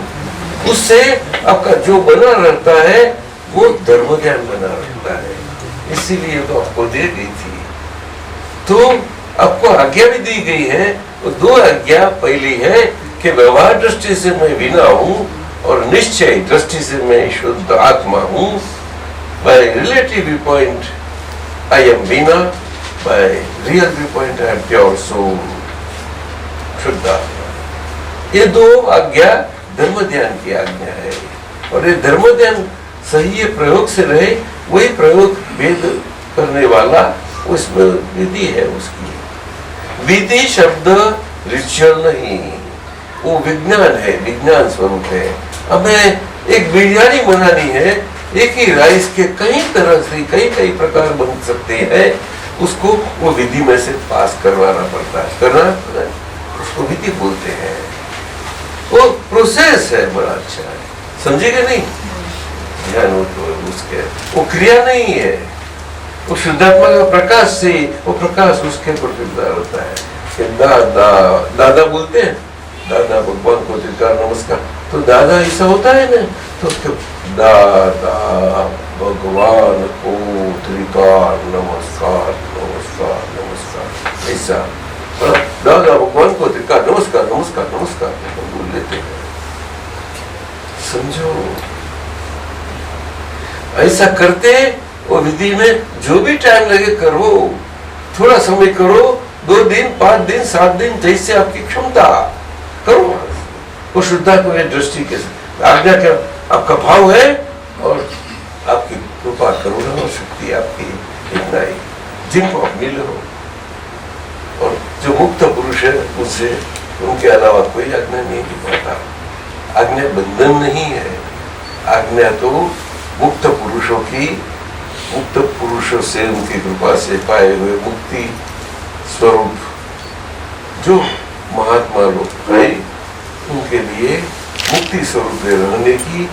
उससे आपका जो बना रहता है वो धर्म ज्ञान बना रहता है। इसीलिए तो आपको दे गई थी, तो आपको आज्ञा भी दी गई है। वो दो आज्ञा, पहली है कि व्यवहार दृष्टि से मैं वीणा हूं और निश्चय दृष्टि से मैं शुद्ध आत्मा हूं। By relative view point I am Veena, by real view point I am pure soul, शुद्ध आत्मा। ये दो आज्ञा धर्म ध्यान की आज्ञा है, और ये धर्म ध्यान सही प्रयोग से रहे, वही प्रयोग वेद करने वाला, उसमें विधि है उसकी। विधि शब्द रिचुअल नहीं, वो विज्ञान है, विज्ञान स्वरूप है। हमें एक बिरयानी बनानी है, एक ही राइस के कई तरह से कई प्रकार बन सकते हैं, उसको वो विधि में से पास करवाना पड़ता है, करना उसको विधि बोलते हैं। वो प्रोसेस है, बड़ा अच्छा है, समझेगा नहीं? ध्यान हो तो उसके वो क्रिया नहीं है, वो शुद्धात्मा का प्रकाश से वो प्रकाश उसके प्रतिबिंबित होता है। कि दादा बोलते हैं, दादा भगवान को त्रिकाल नमस्कार, तो दादा ऐसा होता है ना, तो उसके दादा भगवान को त्रिकाल नमस्कार नमस्कार नमस्कार, ऐसा दादा भगवान को त्रिकाल नमस्कार नमस्कार नमस्कार बोल लेते हैं। समझो, ऐसा करते वो विधि में जो भी टाइम लगे करो, थोड़ा समय करो, 2 दिन 5 दिन 7 दिन, जैसे आपकी क्षमता करो। वो शुद्धात्मा की दृष्टि के आज्ञा क्या आपका भाव है, और आपकी कृपा करुणा और शक्ति आपकी इतना ही, जिनको आप मिल हो। और जो मुक्त पुरुष है उससे उनके अलावा कोई आज्ञा नहीं दिखाता। आज्ञा बंधन नहीं है, आज्ञा तो मुक्त पुरुषों की, मुक्त पुरुषों से उनकी कृपा से पाए हुए मुक्ति स्वरूप जो महात्मा लोग हैं, उनके लिए मुक्ति स्वरूप रहने की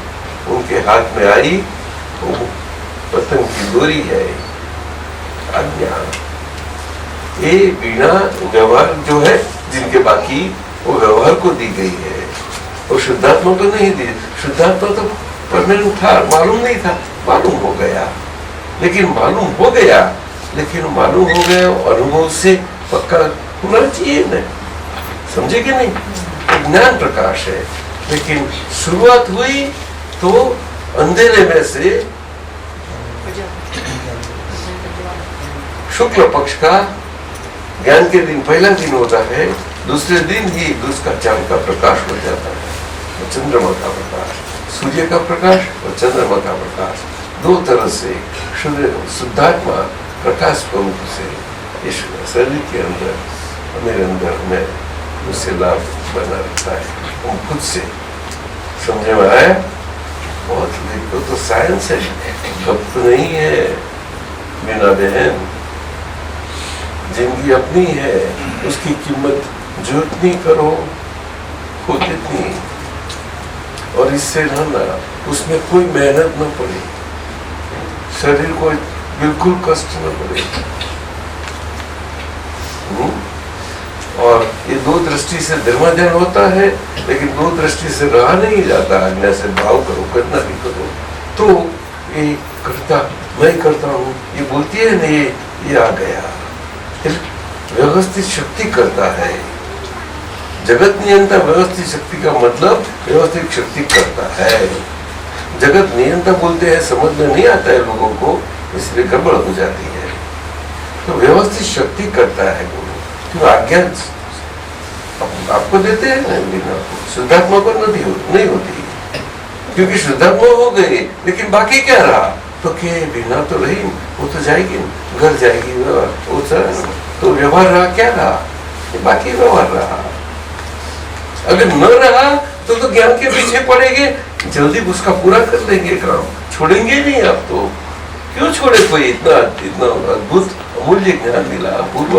उनके हाथ में आई वो पतंग की डोरी है आज्ञा। ये बिना व्यवहार जो है, जिनके बाकी वो व्यवहार को दी गई है, और शुद्धात्मा को नहीं दी। शुद्धात्मा तो परमानेंट था, मालूम नहीं था, मालूम हो गया। लेकिन मालूम हो गया अनुभव से पक्का होना चाहिए ना, समझे कि नहीं? ज्ञान प्रकाश है, लेकिन शुरुआत हुई तो अंधेरे में से शुक्ल पक्ष का ज्ञान के दिन पहला दिन होता है, दूसरे दिन ही दूसरा चांद का प्रकाश हो जाता है, चंद्रमा का प्रकाश, सूर्य का प्रकाश और चंद्रमा का प्रकाश, दो तरह से शुद्धात्मा प्रकाश पंख से इस शरीर के अंदर, मेरे अंदर में उससे लाभ बना रहता है। हम खुद से समझे में आया? बहुत देखो तो साइंस है, गप नहीं है बिना बहन। जिंदगी अपनी है, उसकी कीमत जो इतनी करो खुद इतनी, और इससे रहना, उसमें कोई मेहनत न पड़े, शरीर को बिल्कुल कष्ट न पड़े। और ये दो दृष्टि से धर्माध्ययन होता है, लेकिन दो दृष्टि से रहा नहीं जाता। आज्ञा से भाव करो, करना भी करो, तो ये करता मैं करता हूँ ये बोलती है नहीं, ये आ गया। व्यवस्थित शक्ति करता है, जगत नियंता व्यवस्थित शक्ति का मतलब व्यवस्थित शक्ति करता है। जगत नियंता बोलते हैं, समझ में नहीं आता है लोगों को, इसलिए गड़बड़ हो जाती है। तो व्यवस्थित शक्ति करता है गुरु, क्यों आज्ञा आपको देते हैं ना, शुद्धात्मा को नहीं होती, क्योंकि शुद्धात्मा हो गई, लेकिन बाकी क्या रहा? तो के बिना तो रही, वो तो जाएगी, घर जाएगी, तो व्यवहार रहा, क्या रहा? बाकी व्यवहार रहा। अगर न रहा तो ज्ञान के पीछे पड़ेंगे, जल्दी उसका पूरा कर लेंगे काम, छोड़ेंगे नहीं। आप तो क्यों छोड़े? कोई इतना अद्भुत अमूल्य ज्ञान मिला, अपूर्व,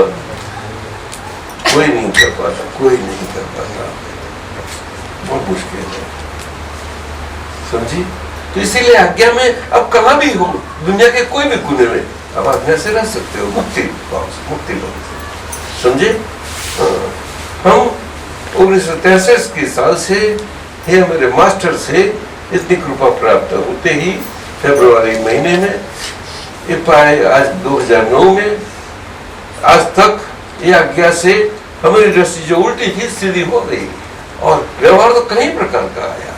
कोई नहीं कर पाता, कोई नहीं कर पाता, बहुत मुश्किल है, समझी? तो इसीलिए आज्ञा में अब कहाँ भी हो, दुनिया के कोई भी कोने में अब आज्ञा से रह सकते हो, मुक्ति भाव से, समझे? हम 1963 के साल से ये मेरे मास्टर से इतनी कृपा प्राप्त होते ही फरवरी महीने में ये पाए, आज 2009 में आज तक ये आज्ञा से हमारी दृष्टि जो उल्टी थी सीधी हो गई, और व्यवहार तो कई प्रकार का आया।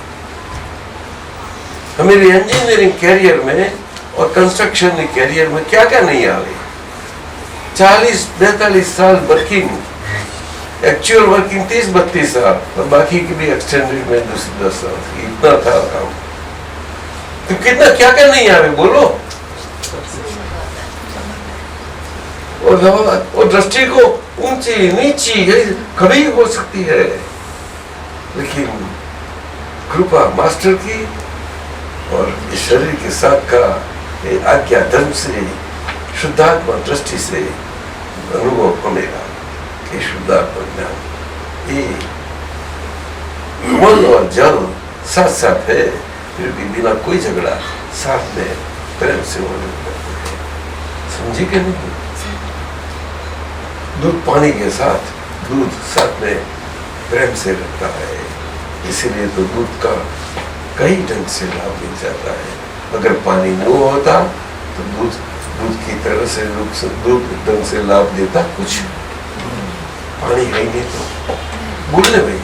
हमारी इंजीनियरिंग कैरियर में और कंस्ट्रक्शन कैरियर में क्या क्या नहीं आए। 40-42 साल वर्किंग, एक्चुअल वर्किंग 30-32 साल, और बाकी की भी एक्सटेंडेड में 10 साल, इतना था काम। तो कितना क्या क्या नहीं आवे बोलो। और दृष्टि को ऊंची नीची कभी हो सकती है, लेकिन कृपा मास्टर की और इस शरीर के साथ का आज्ञा धर्म से, शुद्धात्मा दृष्टि से अनुभव होनेगा कि शुद्धात्मा ज्ञान ये मन और जल साथ साथ है, फिर भी बिना कोई झगड़ा साथ में प्रेम से होने लगते हैं, समझी के नहीं? दूध पानी के साथ, दूध साथ में प्रेम से रखता है, इसीलिए तो दूध का कई ढंग से लाभ मिल जाता है। अगर पानी न होता तो दूध की तरह से दूध ढंग से लाभ देता कुछ, पानी है नहीं तो बोलने भाई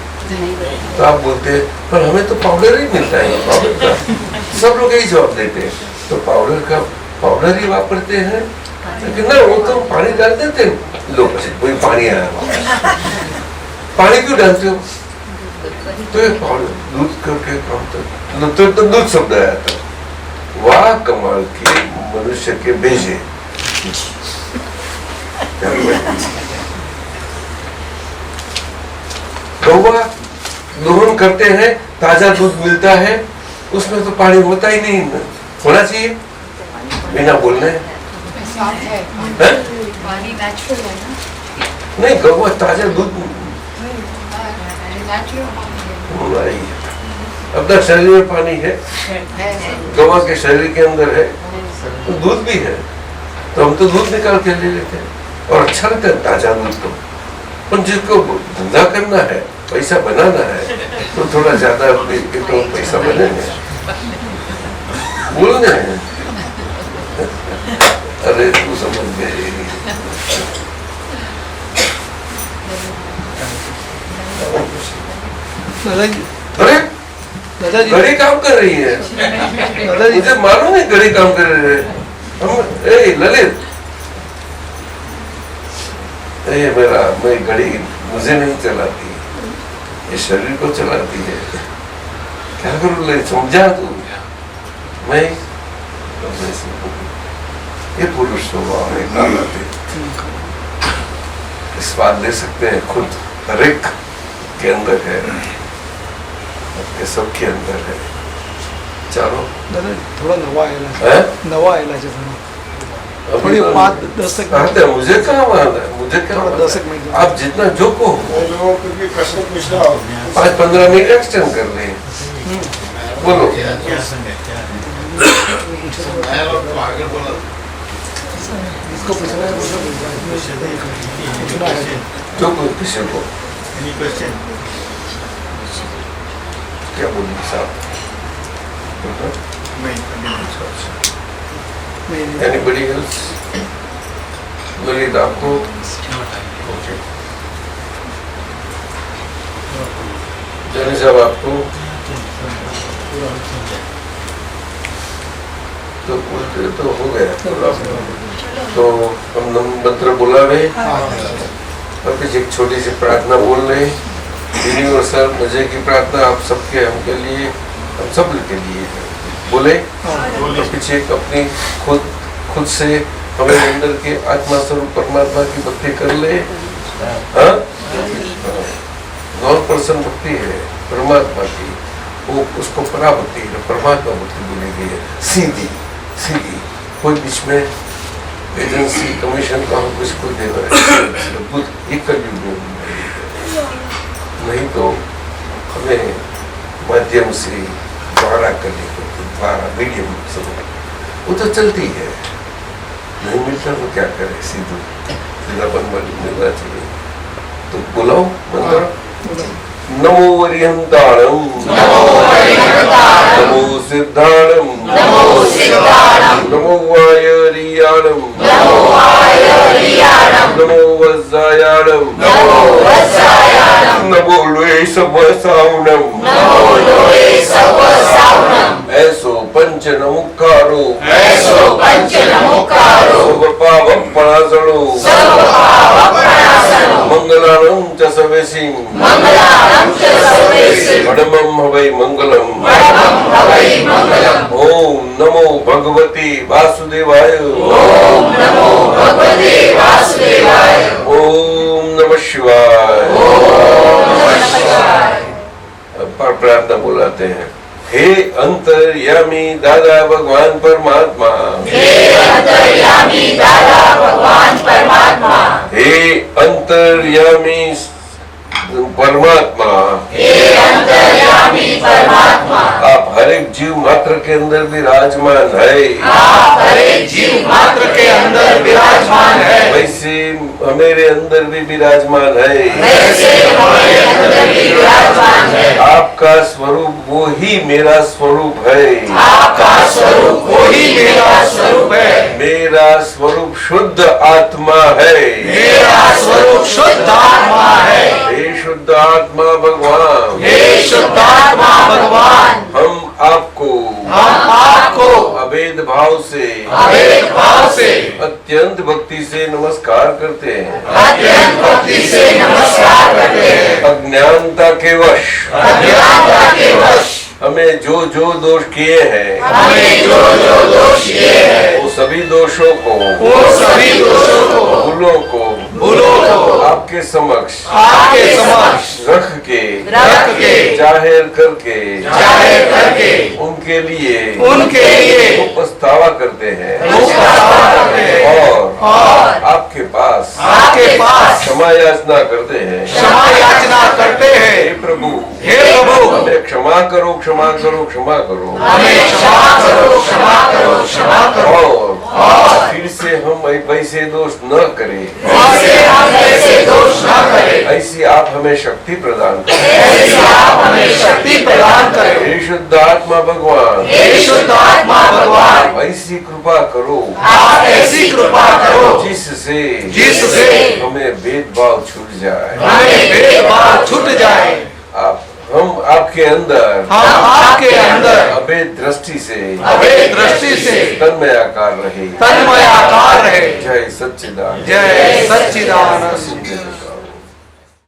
तो आप बोलते हैं पर हमें तो पाउडर ही मिलता है, पाउडर का सब लोग यही जवाब देते हैं, तो पाउडर ही वापरते हैं, लेकिन ना वो तो पानी डाल देते हैं लोग, कोई पानी आया, पानी क्यों डालते हो? तो ये पाउडर दूध करके काम तो दूध शब्द आया था। वाह कमाल के मनुष्य के बेजे, गौवा दोहन करते हैं, ताजा दूध मिलता है, उसमें तो पानी होता ही नहीं, होना चाहिए बिना बोलने। पानी नेचुरल है ना? नहीं, गौवा ताजा दूध अपना शरीर में पानी है, गौवा के शरीर के अंदर है, तो दूध भी है, तो हम तो दूध निकाल के ले लेते हैं और अच्छा लगता है ताजा दूध को। पर जिसको धंधा करना है पैसा बनाना है तो थोड़ा ज्यादा बेच के तो पैसा बनेगा, बोलना है। अरे तू समझ गई। दादाजी अरे दादाजी घड़ी काम कर रही है, दादाजी मुझे मालूम है घड़ी काम कर रही है। हम ए ललित, ये मेरा मैं घड़ी मुझे नहीं चलाती, ये शरीर को चलाती है। क्या करूँ ले, समझा तू? मैं ये पुरुष स्वभाव है, कालाते स्वाद ले सकते हैं खुद, रिक के अंदर है, आपके सबके अंदर है। चलो दादाजी थोड़ा नवा इलाज है? नवा इलाज है थोड़ा, अभी थोड़ी तो 5-10 कहते हैं, मुझे क्या मालूम है, मुझे क्या थोड़ा मालूम 10 है। मिनट आप जितना जो को लोगों को भी प्रश्न पूछना होगा। 5-15 मिनट एक्सटेंड कर लें, बोलो। इसको पूछना है, पूछना है। जो कोई किसी को क्या बोलिए साहब? नहीं Anybody else? ललित आपको? जानी साहब आपको? तो बोलते तो हो गया। तो हम मंत्र बोला रहे और कुछ एक छोटी सी प्रार्थना बोल रहे। यूनिवर्सल मजे की प्रार्थना आप सबके, हमके लिए, हम सब के लिए बोले। तो पीछे अपनी खुद से हमें अंदर के आत्मा स्वरूप परमात्मा की भक्ति कर ले। हाँ, 9% भक्ति है परमात्मा की, वो उसको पराभक्ति है, परमात्मा भक्ति बोलेगी सीधी सीधी। कोई बीच में एजेंसी कमीशन का हम कुछ को देना है, एक कर नहीं तो हमें माध्यम से द्वारा करने को, द्वारा मीडियम से वो तो चलती है, नहीं मिलता तो क्या करे, सीधापन मिलना चाहिए। तो बुलाओ मंत्र। नमो वरिहंताणं नमो सिद्धाणं नमो वायरियाणं नमो वज्रायाणं नमो लोहे सवसावणं ऐसो पंच नमुकारो सर्वपावपणासनो मंगलानं च सर्वेसिं परमं हवै मंगलम्। ओम नमो भगवते वासुदेवाय। ओम नमः शिवाय। पर प्रार्थना बुलाते हैं। हे अंतर्यामी दादा भगवान परमात्मा, हे अंतर्यामी परमात्मा, आप हर एक जीव मात्र के अंदर विराजमान है। वैसे मेरे अंदर भी विराजमान है। आपका स्वरूप वो ही मेरा स्वरूप है। मेरा स्वरूप शुद्ध आत्मा है। हे शुद्ध आत्मा भगवान, हम आपको अभेद भाव से अत्यंत भक्ति से नमस्कार करते हैं। अज्ञानता के वश हमें जो दोष किए हैं, वो सभी दोषों को, भूलों को आपके समक्ष रख के जाहिर करके उनके लिए उपस्थावा करते हैं और आपके पास क्षमा याचना करते हैं। हे प्रभु हमें क्षमा करो, क्षमा करो, क्षमा करो। और फिर से हम वैसे दोष न करें, ऐसी आप हमें शक्ति प्रदान करें। हे शुद्ध आत्मा भगवान, ऐसी कृपा करो जिससे हमें भेदभाव छूट जाए। हम आपके अंदर अभेद दृष्टि से तन्मय आकार रहे। जय सच्चिदानंद।